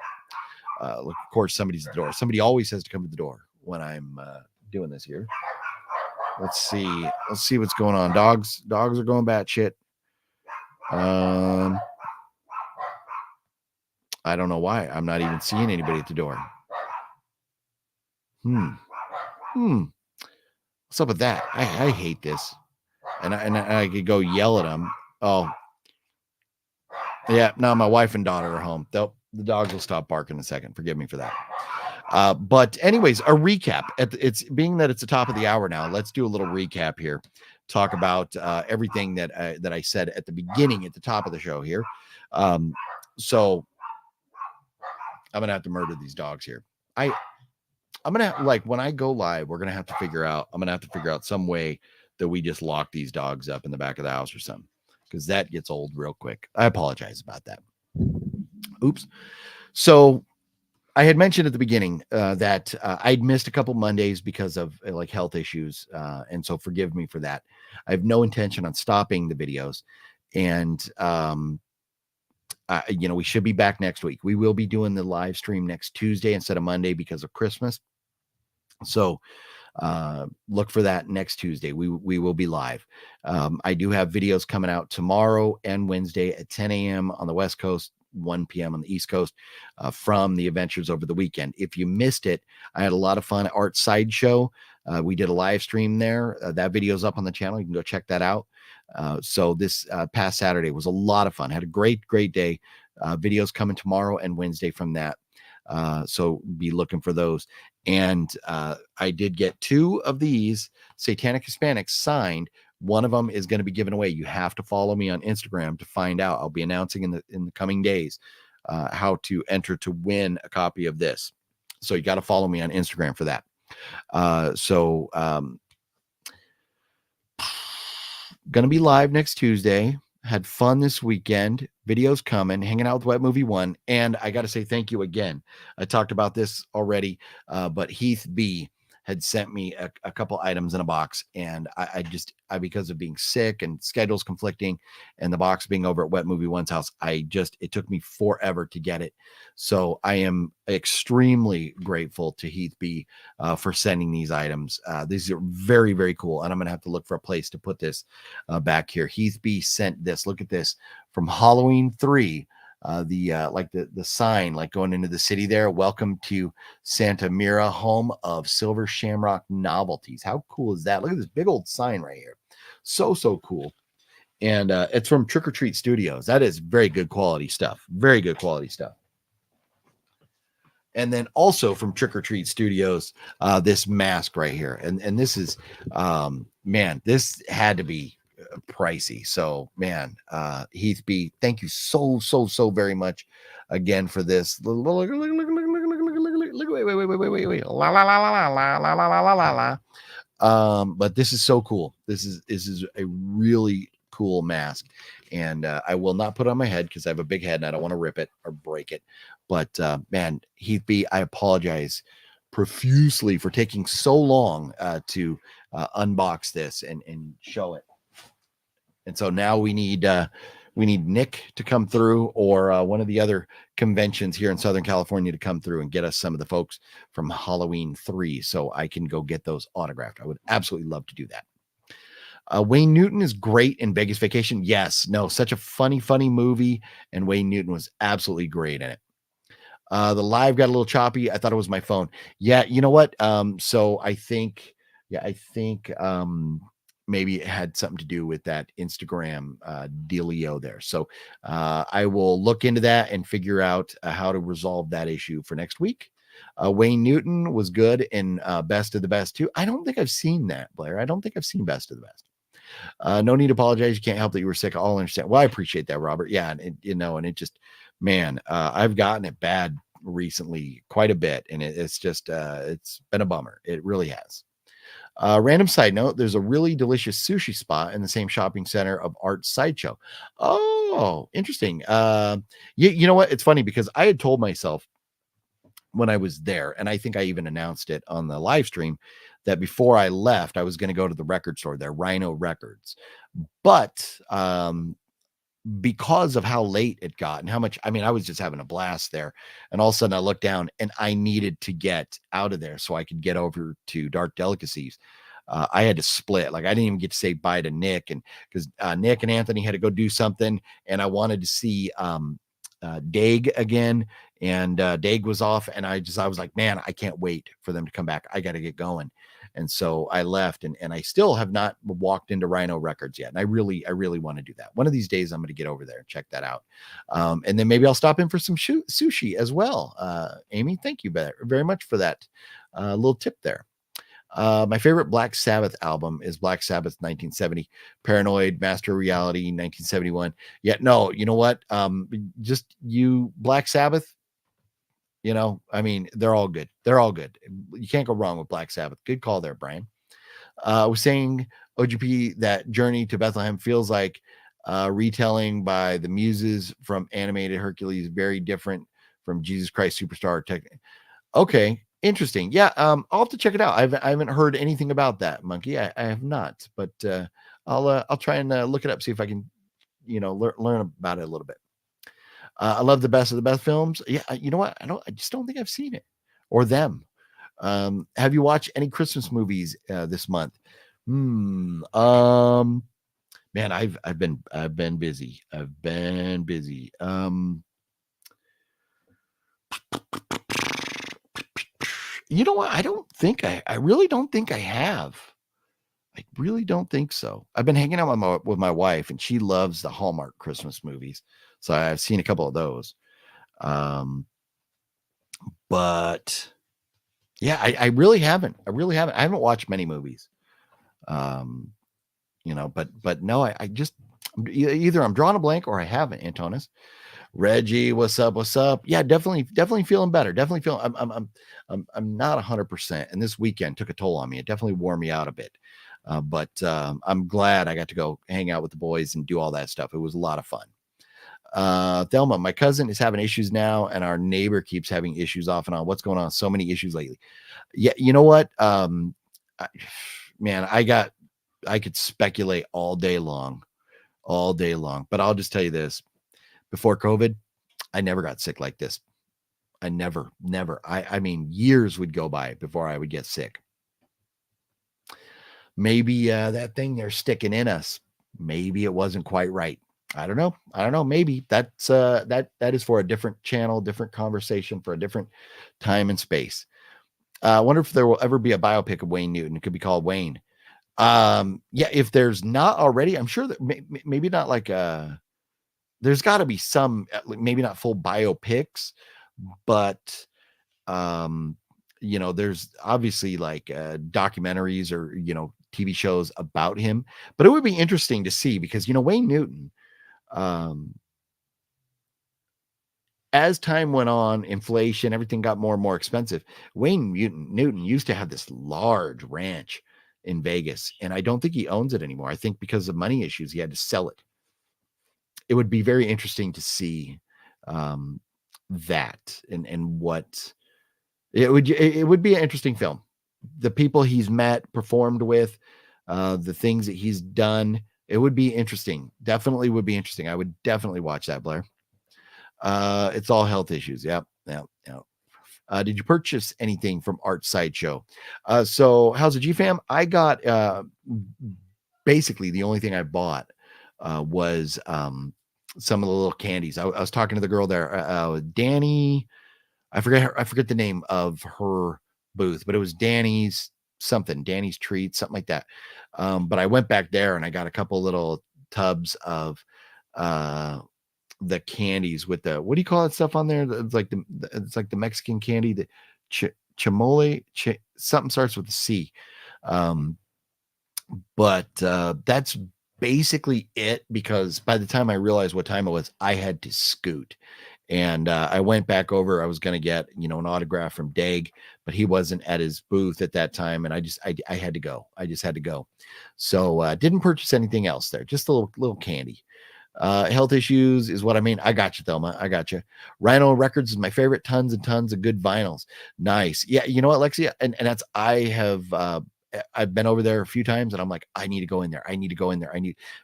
[SPEAKER 2] Look, of course, somebody's at the door. Somebody always has to come to the door when I'm doing this here. Let's see what's going on. Dogs are going batshit. I don't know why. I'm not even seeing anybody at the door. What's up with that? I hate this. And I could go yell at them. Oh, yeah. Now my wife and daughter are home. The dogs will stop barking in a second. Forgive me for that. But anyways, a recap. It's being that it's the top of the hour now. Let's do a little recap here. Talk about everything that I said at the beginning, at the top of the show here. So I'm gonna have to murder these dogs here. I'm gonna like, when I go live, I'm gonna have to figure out some way that we just lock these dogs up in the back of the house or something, because that gets old real quick. I apologize about that. Oops. So I had mentioned at the beginning that I'd missed a couple Mondays because of like health issues, and so forgive me for that. I have no intention on stopping the videos, and we should be back next week. We will be doing the live stream next Tuesday instead of Monday because of Christmas. So look for that next Tuesday. We will be live. I do have videos coming out tomorrow and Wednesday at 10 a.m. on the West Coast, 1 p.m. on the East Coast, from the adventures over the weekend. If you missed it, I had a lot of fun at Art Sideshow. We did a live stream there. That video's up on the channel. You can go check that out. So this past Saturday was a lot of fun. Had a great day. Videos coming tomorrow and Wednesday from that. So be looking for those. And I did get 2 of these Satanic Hispanics signed. One of them is going to be given away. You have to follow me on Instagram to find out. I'll be announcing in the coming days how to enter to win a copy of this. So you got to follow me on Instagram for that. Gonna be live next Tuesday. Had fun this weekend. Videos coming, hanging out with Wet Movie One. And I got to say thank you again. I talked about this already, but Heath B had sent me a couple items in a box. And I because of being sick and schedules conflicting and the box being over at Wet Movie One's house, it took me forever to get it. So I am extremely grateful to Heath B for sending these items. These are very, very cool. And I'm going to have to look for a place to put this back here. Heath B sent this. Look at this from Halloween 3. The sign, like going into the city there. Welcome to Santa Mira, home of Silver Shamrock Novelties. How cool is that? Look at this big old sign right here. So cool. And it's from Trick or Treat Studios. That is very good quality stuff. Very good quality stuff. And then also from Trick or Treat Studios, this mask right here. And this is, man, this had to be pricey. So, man, Heath B, thank you so very much again for this. Look, wait. La la la la la la la la la la. But this is so cool. This is a really cool mask. And I will not put it on my head because I have a big head and I don't want to rip it or break it. But man, Heath B, I apologize profusely for taking so long to unbox this and show it. And so now we need Nick to come through, or one of the other conventions here in Southern California to come through and get us some of the folks from Halloween 3 so I can go get those autographed. I would absolutely love to do that. Wayne Newton is great in Vegas Vacation. Yes, no, such a funny movie, and Wayne Newton was absolutely great in it. The live got a little choppy. I thought it was my phone. Yeah, you know what? So I think maybe it had something to do with that Instagram dealio there. So I will look into that and figure out how to resolve that issue for next week. Wayne Newton was good in Best of the Best too. I don't think I've seen that, Blair. I don't think I've seen Best of the Best. No need to apologize. You can't help that you were sick. I'll understand. Well, I appreciate that, Robert. Yeah. And it just, man, I've gotten it bad recently quite a bit. And it's just, it's been a bummer. It really has. Random side note, there's a really delicious sushi spot in the same shopping center of Art Sideshow. Oh, interesting. You know what? It's funny because I had told myself when I was there, and I think I even announced it on the live stream, that before I left, I was going to go to the record store there, Rhino Records. But because of how late it got and how much, I mean, I was just having a blast there. And all of a sudden I looked down and I needed to get out of there so I could get over to Dark Delicacies. I had to split. Like I didn't even get to say bye to Nick, and because Nick and Anthony had to go do something, and I wanted to see Dag again, and Dag was off, and I was like, man, I can't wait for them to come back. I got to get going. And so I left, and I still have not walked into Rhino Records yet. And I really want to do that. One of these days I'm going to get over there and check that out. And then maybe I'll stop in for some sushi as well. Amy, thank you very much for that little tip there. My favorite Black Sabbath album is Black Sabbath 1970, Paranoid, Master of Reality 1971. Yeah, no, you know what? Just you, Black Sabbath, you know, I mean, they're all good. They're all good. You can't go wrong with Black Sabbath. Good call there, Brian. I was saying, OGP, that Journey to Bethlehem feels like retelling by the muses from animated Hercules, very different from Jesus Christ Superstar. Okay, interesting. Yeah, I'll have to check it out. I haven't heard anything about that, Monkey. I have not, but I'll try and look it up, see if I can, learn about it a little bit. I love the Best of the Best films. Yeah, you know what? I just don't think I've seen it or them. Have you watched any Christmas movies this month? Man, I've been busy. I've been busy. You know what? I really don't think I have. I really don't think so. I've been hanging out with my wife, and she loves the Hallmark Christmas movies. So I've seen a couple of those. But yeah, I really haven't. I haven't watched many movies. But no, I just either I'm drawing a blank or I haven't, Antonis. Reggie, what's up? What's up? Yeah, definitely feeling better. Definitely feeling. I'm not 100%, and this weekend took a toll on me. It definitely wore me out a bit, but I'm glad I got to go hang out with the boys and do all that stuff. It was a lot of fun. Thelma, my cousin is having issues now, and our neighbor keeps having issues off and on. What's going on? So many issues lately. Yeah, you know what? Man, I could speculate all day long, but I'll just tell you this: before COVID, I never got sick like this. I never. I mean, years would go by before I would get sick. Maybe that thing they're sticking in us, maybe it wasn't quite right. I don't know. Maybe that's that is for a different channel, different conversation, for a different time and space. I wonder if there will ever be a biopic of Wayne Newton. It could be called Wayne. Yeah, if there's not already, I'm sure that maybe not like there's got to be some, maybe not full biopics, but there's obviously like documentaries or TV shows about him. But it would be interesting to see because Wayne Newton, um as time went on, inflation, everything got more and more expensive. Wayne Newton used to have this large ranch in Vegas, and I don't think he owns it anymore. I think because of money issues, he had to sell it. It would be very interesting to see um, that and what it would be an interesting film. The people he's met, performed with, the things that he's done. It would be interesting. Definitely would be interesting. I would definitely watch that, Blair. It's all health issues. Yep. Yep. Yep. Did you purchase anything from Art Sideshow? So how's the G fam? I got basically the only thing I bought was some of the little candies. I was talking to the girl there, Danny. I forget the name of her booth, but it was Danny's something, Danny's Treats, something like that. But I went back there and I got a couple little tubs of the candies with the, what do you call that stuff on there? It's like the Mexican candy, the chamole, something starts with the C. But that's basically it, because by the time I realized what time it was, I had to scoot. And I went back over. I was going to get, an autograph from Dag, but he wasn't at his booth at that time. And I had to go. I just had to go. So didn't purchase anything else there. Just a little candy. Health issues is what I mean. I got you, Thelma. I got you. Rhino Records is my favorite. Tons and tons of good vinyls. Nice. Yeah. You know what, Lexia? And that's, I've been over there a few times and I'm like, I need to go in there.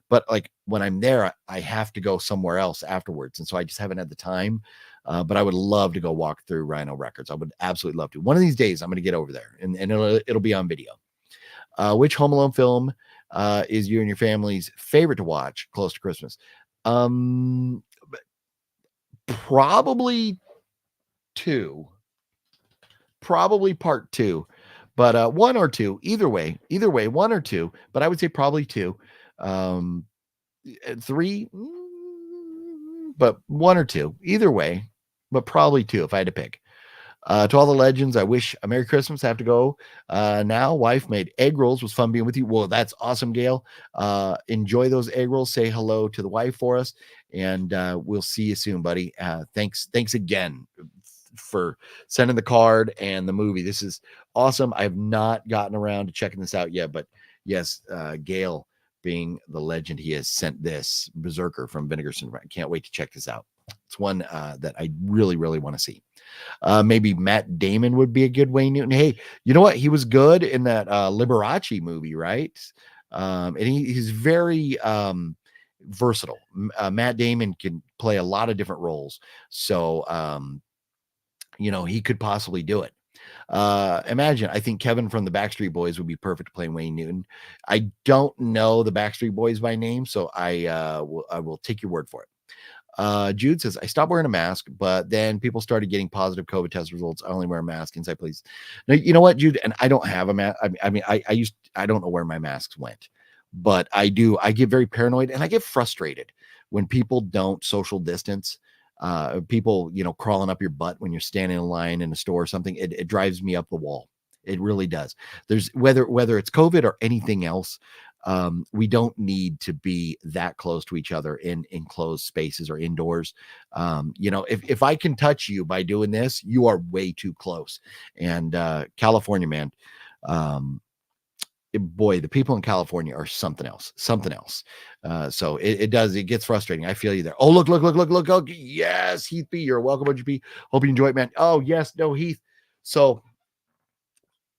[SPEAKER 2] But like when I'm there, I have to go somewhere else afterwards. And so I just haven't had the time. But I would love to go walk through Rhino Records. I would absolutely love to. One of these days I'm going to get over there and it'll be on video. Which Home Alone film is you and your family's favorite to watch close to Christmas? Probably part two, but one or two, either way, one or two, but I would say probably two. Three, but one or two, either way, but probably two if I had to pick. To all the legends, I wish a Merry Christmas. I have to go now. Wife made egg rolls. Was fun being with you. Well, that's awesome, Gale. Enjoy those egg rolls. Say hello to the wife for us, and we'll see you soon, buddy. Thanks again for sending the card and the movie. This is awesome. I have not gotten around to checking this out yet, but yes, Gale, being the legend he has, sent this Berserker from Vinegar Syndrome. I can't wait to check this out. It's one that I really want to see. Maybe Matt Damon would be a good Wayne Newton. Hey, you know what? He was good in that Liberace movie, right? And he's very versatile. Matt Damon can play a lot of different roles. So, he could possibly do it. Imagine, I think Kevin from the Backstreet Boys would be perfect to play Wayne Newton. I don't know the Backstreet Boys by name, so I will take your word for it. Jude says, I stopped wearing a mask, but then people started getting positive COVID test results. I only wear a mask inside, please. Now, you know what, Jude? And I don't have a mask. I don't know where my masks went, but I get very paranoid and I get frustrated when people don't social distance. People, crawling up your butt when you're standing in line in a store or something. It drives me up the wall. It really does. There's whether it's COVID or anything else. We don't need to be that close to each other in enclosed spaces or indoors. You know, if I can touch you by doing this, you are way too close. And California, man, boy, the people in California are something else, something else. So it gets frustrating. I feel you there. Oh, look. Yes, Heath B, you're welcome, OGP. Hope you enjoy it, man. Oh, yes, no, Heath. So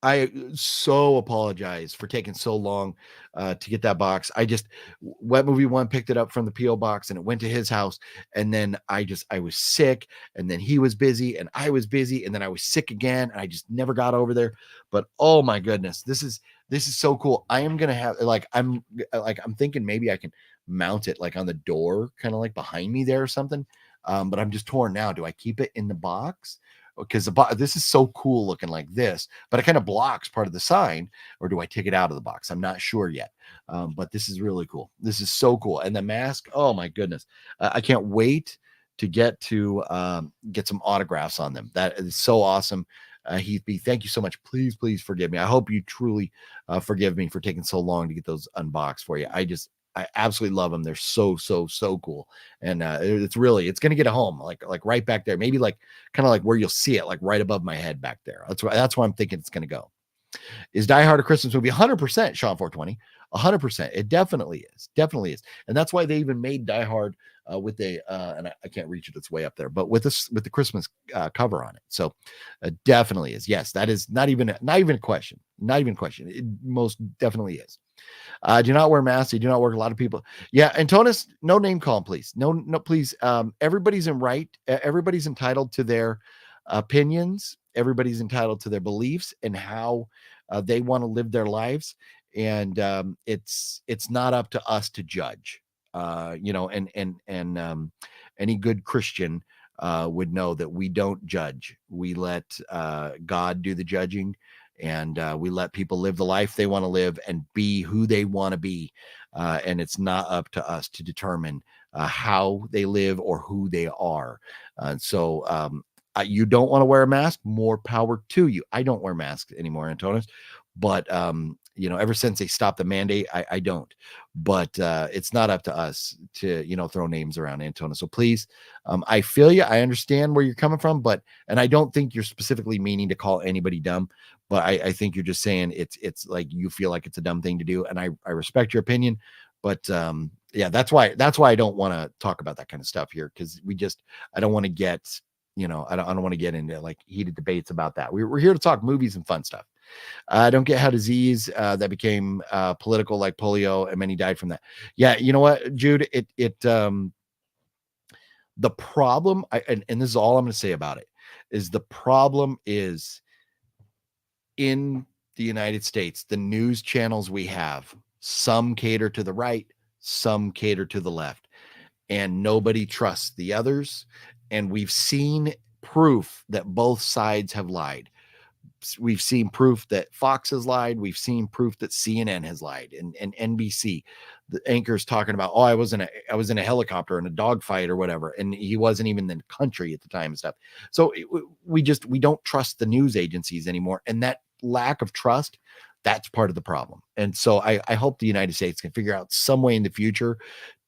[SPEAKER 2] I so apologize for taking so long to get that box. Wet Movie One picked it up from the PO box and it went to his house. And then I was sick, and then he was busy, and I was busy, and then I was sick again, and I just never got over there. But oh my goodness, this is so cool. I am gonna have I'm thinking maybe I can mount it like on the door, kind of like behind me there or something. But I'm just torn now. Do I keep it in the box? Because this is so cool looking like this, but it kind of blocks part of the sign, or do I take it out of the box? I'm not sure yet. But this is really cool. This is so cool. And the mask, oh my goodness. I can't wait to get some autographs on them. That is so awesome. Heath B, thank you so much. Please forgive me. I hope you truly forgive me for taking so long to get those unboxed for you. I absolutely love them. They're so cool. And it's going to get a home, like right back there, maybe like kind of like where you'll see it, like right above my head back there. That's where I'm thinking it's going to go. Is Die Hard a Christmas movie? 100%, Sean 420. 100%. It definitely is. And that's why they even made Die Hard with and I can't reach it. It's way up there, but with the Christmas cover on it. So definitely is. Yes, that is not even a question. Not even a question. It most definitely is. Do not wear masks. They do not work. A lot of people. Yeah. Antonis, no name call, please. No, please. Everybody's everybody's entitled to their opinions. Everybody's entitled to their beliefs and how they want to live their lives. And it's not up to us to judge. You know, and any good Christian would know that we don't judge. We let God do the judging. And we let people live the life they want to live and be who they want to be. And it's not up to us to determine how they live or who they are. So you don't want to wear a mask, more power to you. I don't wear masks anymore, Antonis. But, you know, ever since they stopped the mandate, I don't. But it's not up to us to, you know, throw names around, Antonis. So please, I feel you. I understand where you're coming from. And I don't think you're specifically meaning to call anybody dumb. But I think you're just saying it's like you feel like it's a dumb thing to do. And I respect your opinion. But yeah, that's why I don't want to talk about that kind of stuff here, because I don't want to get, you know, I don't want to get into like heated debates about that. We're here to talk movies and fun stuff. I don't get how disease that became political, like polio, and many died from that. Yeah, you know what, Jude? The problem, and this is all I'm going to say about it, is the problem is in the United States, the news channels we have, some cater to the right, some cater to the left, and nobody trusts the others. And we've seen proof that both sides have lied. We've seen proof that Fox has lied. We've seen proof that CNN has lied, and NBC, the anchor's talking about, oh, I was in a helicopter in a dogfight or whatever, and he wasn't even in the country at the time and stuff. So we don't trust the news agencies anymore, and that lack of trust, that's part of the problem. And so I hope the United States can figure out some way in the future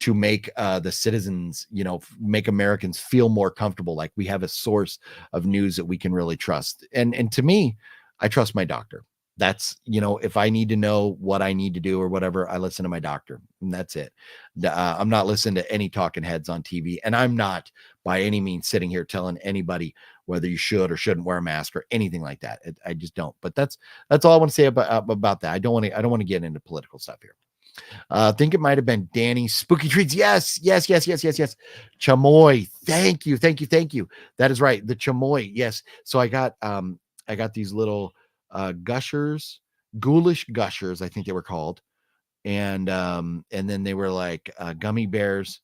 [SPEAKER 2] to make the citizens, you know, make Americans feel more comfortable, like we have a source of news that we can really trust. And to me, I trust my doctor. That's, you know, if I need to know what I need to do or whatever, I listen to my doctor, and that's it. I'm not listening to any talking heads on TV, and I'm not by any means sitting here telling anybody whether you should or shouldn't wear a mask or anything like that. I just don't. But that's all I want to say about that. I don't want to get into political stuff here. I think it might have been Danny Spooky Treats. Yes. Chamoy. Thank you. That is right. The chamoy. Yes. So I got these little gushers, ghoulish gushers, I think they were called. And then they were like gummy bears,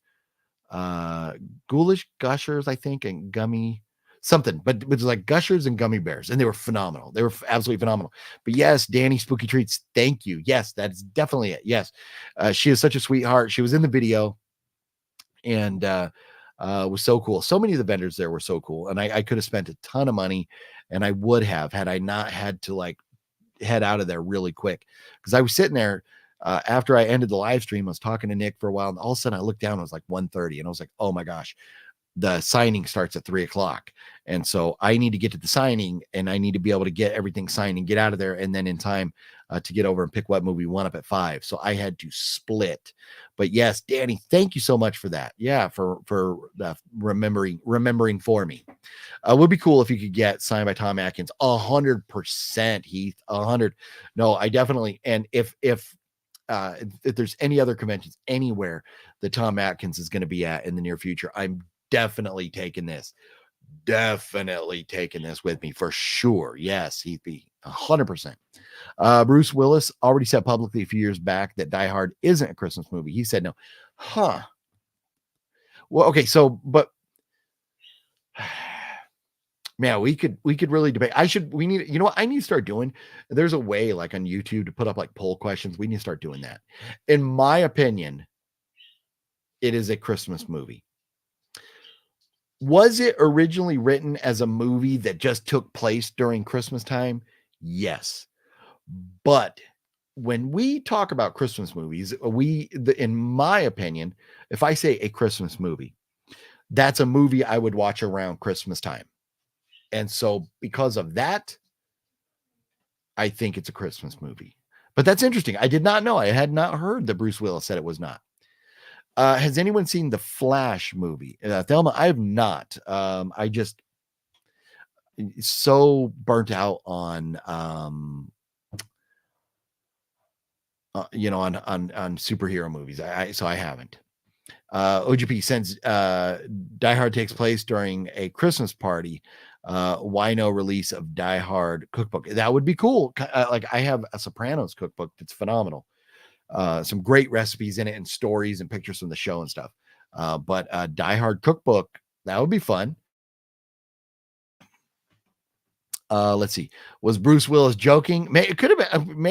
[SPEAKER 2] ghoulish gushers, I think, and gummy something, but it was like gushers and gummy bears, and they were phenomenal. They were absolutely phenomenal. But yes, Danny Spooky Treats, thank you. Yes, that's definitely it. Yes, she is such a sweetheart. She was in the video, and was so cool. So many of the vendors there were so cool, and I could have spent a ton of money, and I would have had I not had to like head out of there really quick, because I was sitting there. After I ended the live stream, I was talking to Nick for a while, and all of a sudden I looked down, it was like 1:30, and I was like, oh my gosh, the signing starts at 3:00. And so I need to get to the signing, and I need to be able to get everything signed and get out of there. And then in time to get over and pick what movie one up at 5. So I had to split, but yes, Danny, thank you so much for that. Yeah. For remembering for me. Would be cool if you could get signed by Tom Atkins. 100%, Heath. 100. No, I definitely. And if there's any other conventions anywhere that Tom Atkins is going to be at in the near future, I'm definitely taking this with me for sure. Yes, he'd be 100%. Bruce Willis already said publicly a few years back that Die Hard isn't a Christmas movie. He said no. Huh. Well, okay, so but man, we could really debate. We need, you know what I need to start doing? There's a way like on YouTube to put up like poll questions. We need to start doing that. In my opinion, it is a Christmas movie. Was it originally written as a movie that just took place during Christmas time? Yes. But when we talk about Christmas movies, in my opinion, if I say a Christmas movie, that's a movie I would watch around Christmas time. And so because of that, I think it's a Christmas movie. But that's interesting. I did not know. I had not heard that Bruce Willis said it was not. Has anyone seen the Flash movie? Thelma, I have not. I just so burnt out on on superhero movies. So I haven't. OGP, since Die Hard takes place during a Christmas party, why no release of Die Hard cookbook? That would be cool. Like I have a Sopranos cookbook that's phenomenal. Some great recipes in it and stories and pictures from the show and stuff. But Die Hard cookbook, that would be fun. Let's see. Was Bruce Willis joking? It could have been,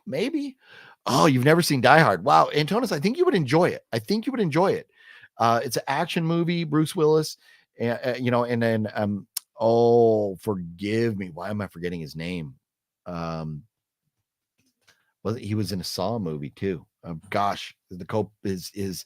[SPEAKER 2] maybe. Oh, you've never seen Die Hard. Wow. Antonis, I think you would enjoy it. It's an action movie, Bruce Willis, and then, oh, forgive me. Why am I forgetting his name? He was in a Saw movie too. Gosh, his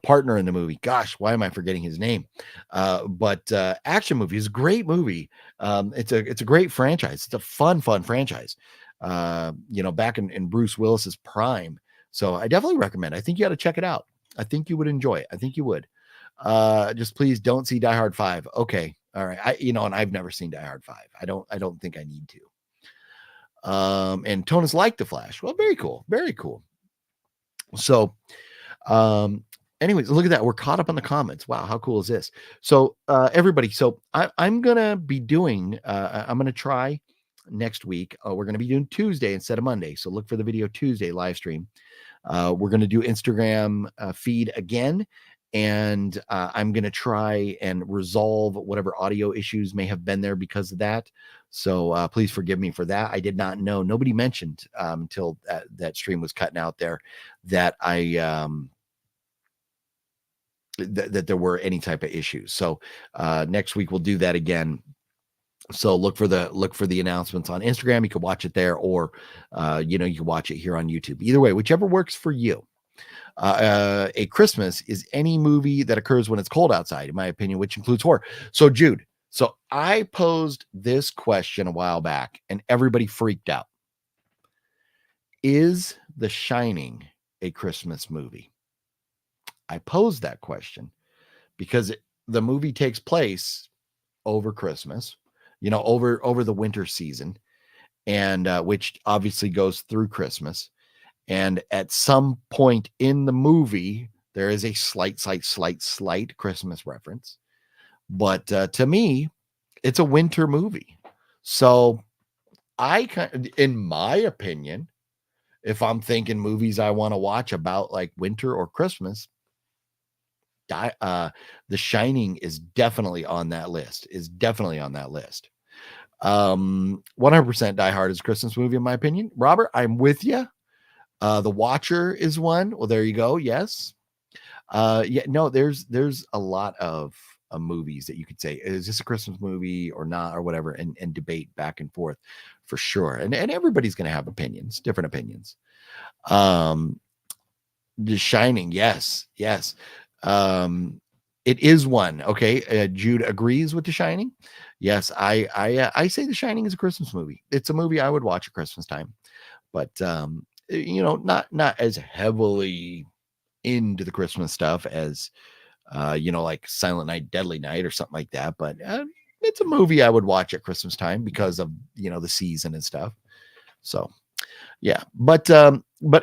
[SPEAKER 2] partner in the movie. Gosh, why am I forgetting his name? But action movie is a great movie. It's a great franchise. It's a fun franchise. Back in Bruce Willis's prime. So I definitely recommend. I think you got to check it out. I think you would enjoy it. I think you would. Just please don't see Die Hard 5. Okay. All right. And I've never seen Die Hard 5. I don't think I need to. And Antonis liked the Flash. Well, very cool. Very cool. So, anyways, look at that. We're caught up on the comments. Wow. How cool is this? So, everybody. So I'm going to be doing, I'm going to try next week. We're going to be doing Tuesday instead of Monday. So look for the video Tuesday live stream. We're going to do Instagram feed again. And I'm going to try and resolve whatever audio issues may have been there because of that. So please forgive me for that. I did not know. Nobody mentioned until that stream was cutting out there that that there were any type of issues. So next week we'll do that again. So look for the announcements on Instagram. You can watch it there, or you can watch it here on YouTube. Either way, whichever works for you. A Christmas is any movie that occurs when it's cold outside, in my opinion, which includes horror. So Jude, so I posed this question a while back and everybody freaked out. Is The Shining a Christmas movie? I posed that question because the movie takes place over Christmas, over the winter season, and which obviously goes through Christmas. And at some point in the movie, there is a slight Christmas reference. But to me, it's a winter movie. So in my opinion, if I'm thinking movies I want to watch about like winter or Christmas, The Shining is definitely on that list. 100% Die Hard is a Christmas movie, in my opinion. Robert, I'm with you. The Watcher is one. Well, there you go. Yes. There's a lot of movies that you could say, is this a Christmas movie or not, or whatever, and debate back and forth for sure. And everybody's going to have different opinions. Um, The Shining, yes, yes. It is one. Okay, Jude agrees with The Shining. Yes, I say The Shining is a Christmas movie. It's a movie I would watch at Christmas time, but not as heavily into the Christmas stuff as like Silent Night, Deadly Night, or something like that. But it's a movie I would watch at Christmas time because of the season and stuff. So yeah, but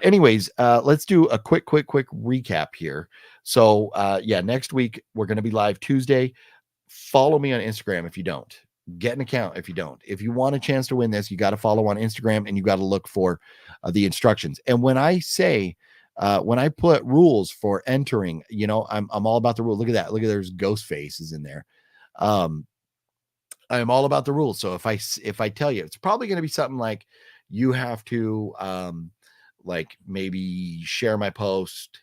[SPEAKER 2] anyways, let's do a quick recap here. So yeah, next week we're going to be live Tuesday. Follow me on Instagram if you don't. Get an account if you don't. If you want a chance to win this, you got to follow on Instagram and you got to look for the instructions. And when I say when I put rules for entering, I'm all about the rule. Look at that. Look at there's ghost faces in there. I'm all about the rules. So if I tell you, it's probably going to be something like you have to like maybe share my post,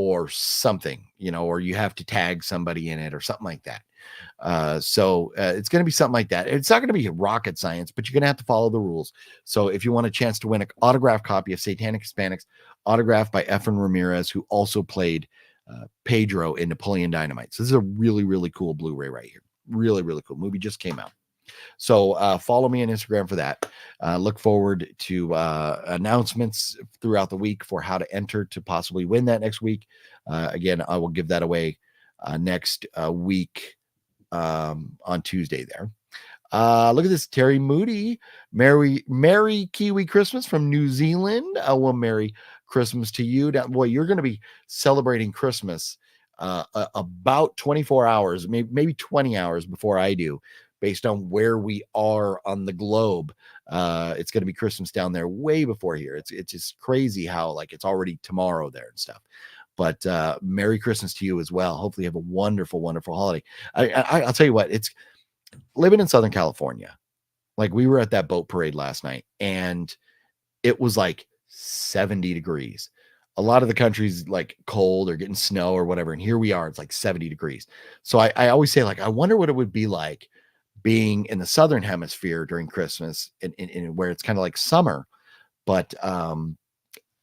[SPEAKER 2] or something, or you have to tag somebody in it or something like that. So it's going to be something like that. It's not going to be rocket science, but you're going to have to follow the rules. So if you want a chance to win an autographed copy of Satanic Hispanics, autographed by Efren Ramirez, who also played Pedro in Napoleon Dynamite. So this is a really, really cool Blu-ray right here. Really, really cool. Movie just came out. So follow me on Instagram for that. Look forward to announcements throughout the week for how to enter to possibly win that next week. Again, I will give that away next week on Tuesday there. Look at this, Terry Moody. Merry Kiwi Christmas from New Zealand. Well, Merry Christmas to you. Now, boy, you're going to be celebrating Christmas about 24 hours, maybe 20 hours before I do, based on where we are on the globe. It's going to be Christmas down there way before here. It's just crazy how like it's already tomorrow there and stuff. But Merry Christmas to you as well. Hopefully you have a wonderful, wonderful holiday. I'll tell you what, it's living in Southern California. Like we were at that boat parade last night and it was like 70 degrees. A lot of the country's like cold or getting snow or whatever. And here we are, it's like 70 degrees. So I always say, like, I wonder what it would be like being in the Southern hemisphere during Christmas and where it's kind of like summer, but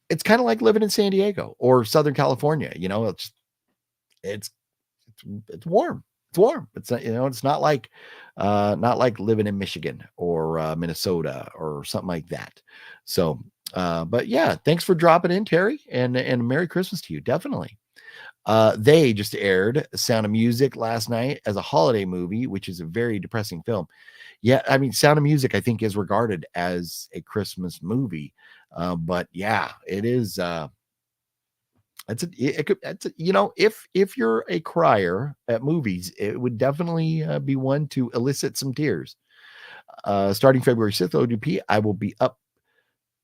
[SPEAKER 2] it's kind of like living in San Diego or Southern California. It's it's warm. It's warm. It's not, it's not like living in Michigan or Minnesota or something like that. So but yeah, thanks for dropping in, Terry, and Merry Christmas to you. Definitely. They just aired Sound of Music last night as a holiday movie, which is a very depressing film. Yeah, I mean, Sound of Music, I think, is regarded as a Christmas movie. But yeah, it is. If you're a crier at movies, it would definitely be one to elicit some tears. Starting February 6th, ODP, I will be up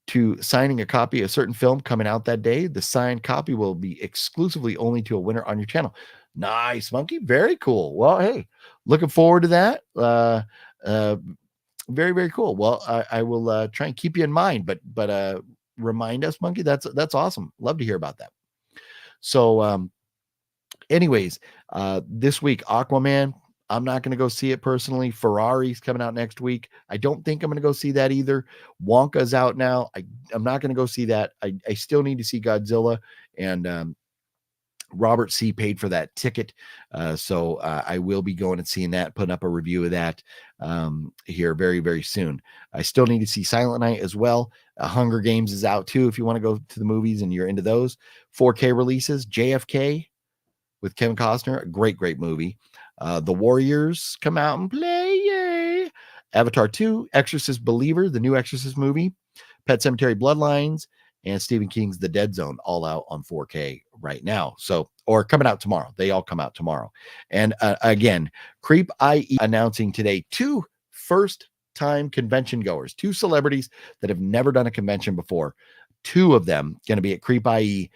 [SPEAKER 2] to signing a copy of a certain film coming out that day. The signed copy will be exclusively only to a winner on your channel. Nice, Monkey. Very cool. Well, hey, looking forward to that. Very, very cool. Well, I will try and keep you in mind, but remind us, Monkey. That's awesome. Love to hear about that. So, anyways, this week, Aquaman, I'm not going to go see it personally. Ferrari's coming out next week. I don't think I'm going to go see that either. Wonka's out now. I'm not going to go see that. I still need to see Godzilla, and Robert C. paid for that ticket. So I will be going and seeing that, putting up a review of that here very, very soon. I still need to see Silent Night as well. Hunger Games is out too if you want to go to the movies and you're into those. 4K releases, JFK with Kevin Costner, a great movie. The Warriors come out and play. Yay! Avatar 2, Exorcist Believer, the new Exorcist movie, Pet Sematary Bloodlines, and Stephen King's The Dead Zone, all out on 4K right now. So, or coming out tomorrow. They all come out tomorrow. And again, CREEP I.E announcing today 2 first-time convention goers, 2 celebrities that have never done a convention before. 2 of them going to be at CREEP I.E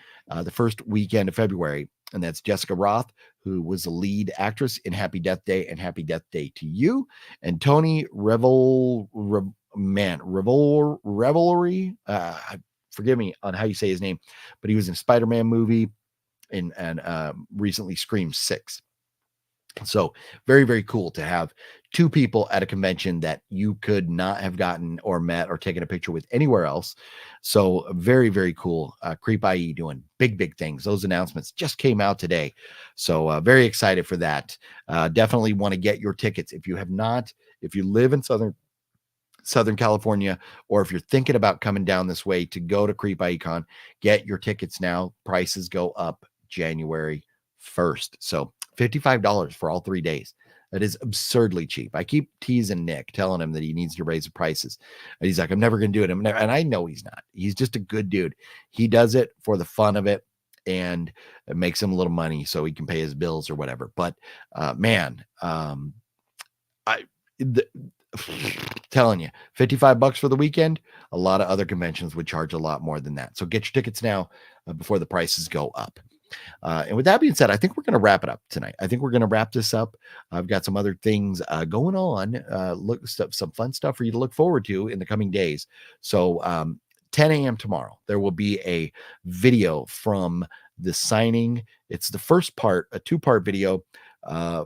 [SPEAKER 2] the first weekend of February. And that's Jessica Roth, who was the lead actress in Happy Death Day and Happy Death Day to You, and Tony Revelry. Forgive me on how you say his name, but he was in a Spider-Man movie and recently Scream 6. So very, very cool to have two people at a convention that you could not have gotten or met or taken a picture with anywhere else. So very, very cool. CREEP IE doing big, big things. Those announcements just came out today. So very excited for that. Definitely want to get your tickets. If you have not, if you live in Southern California, or if you're thinking about coming down this way to go to CREEP IECon, get your tickets now. Prices go up January 1st. So $55 for all 3 days. That is absurdly cheap. I keep teasing Nick, telling him that he needs to raise the prices. And he's like, I'm never going to do it. And I know he's not. He's just a good dude. He does it for the fun of it, and it makes him a little money so he can pay his bills or whatever. But man, I the, telling you, $55 for the weekend. A lot of other conventions would charge a lot more than that. So get your tickets now before the prices go up. And with that being said, I think we're going to wrap it up tonight. I think we're going to wrap this up. I've got some other things going on. Some fun stuff for you to look forward to in the coming days. So 10 a.m. tomorrow, there will be a video from the signing. It's the first part, a 2-part video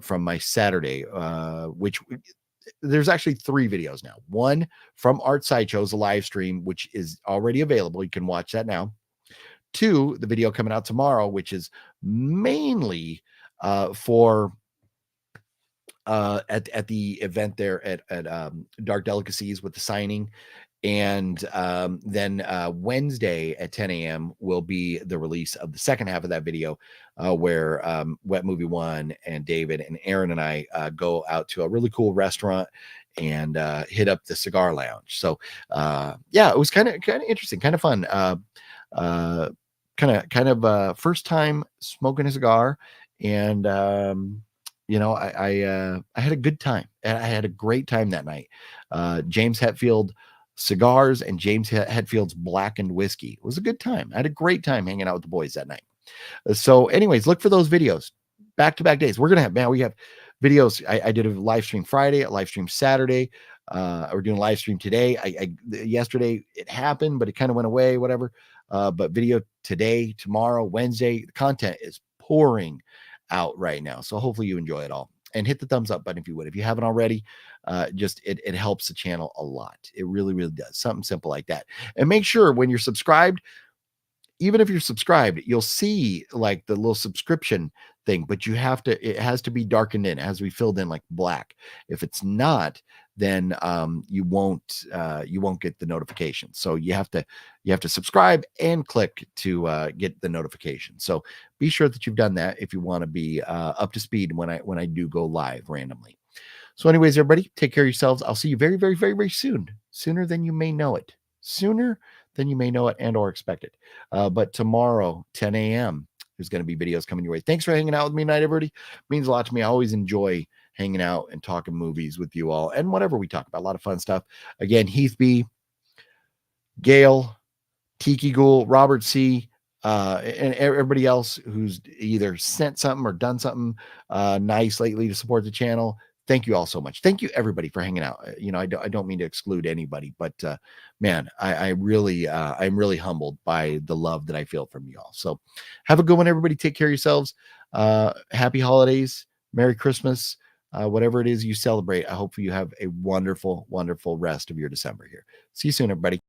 [SPEAKER 2] from my Saturday, which there's actually 3 videos now. One from Art Sideshow's live stream, which is already available. You can watch that now. 2, the video coming out tomorrow, which is mainly for at the event there at Dark Delicacies with the signing. And then Wednesday at 10 a.m. will be the release of the second half of that video, where Wet Movie One and David and Aaron and I go out to a really cool restaurant and hit up the cigar lounge. So yeah, it was kind of interesting, kind of fun. Kind of first time smoking a cigar, and I had a good time, and I had a great time that night. James Hetfield cigars and James Hetfield's blackened whiskey. It was a good time. I had a great time hanging out with the boys that night. So anyways, look for those videos. Back-to-back days. We have videos. I did a live stream Friday, a live stream Saturday. We're doing a live stream today. Yesterday it happened, but it kind of went away, whatever. But video today, tomorrow, Wednesday. The content is pouring out right now. So hopefully you enjoy it all. And hit the thumbs up button if you would. If you haven't already, it helps the channel a lot. It really, really does. Something simple like that. And make sure when you're subscribed, even if you're subscribed, you'll see like the little subscription thing, but it has to be darkened in. It has to be filled in like black. If it's not, then you won't get the notification. So you have to subscribe and click to get the notification. So be sure that you've done that if you want to be up to speed when I do go live randomly. So anyways, everybody, take care of yourselves. I'll see you very, very, very, very soon. Sooner than you may know it. Sooner than you may know it and or expect it. But tomorrow, 10 a.m., there's going to be videos coming your way. Thanks for hanging out with me tonight, everybody. It means a lot to me. I always enjoy hanging out and talking movies with you all and whatever we talk about. A lot of fun stuff. Again, Heath B, Gale, TikiGhoul, Robert C, and everybody else who's either sent something or done something nice lately to support the channel. Thank you all so much. Thank you everybody for hanging out. I don't mean to exclude anybody, but man, I'm really humbled by the love that I feel from you all. So have a good one, everybody. Take care of yourselves. Happy holidays. Merry Christmas. Whatever it is you celebrate, I hope you have a wonderful, wonderful rest of your December here. See you soon, everybody.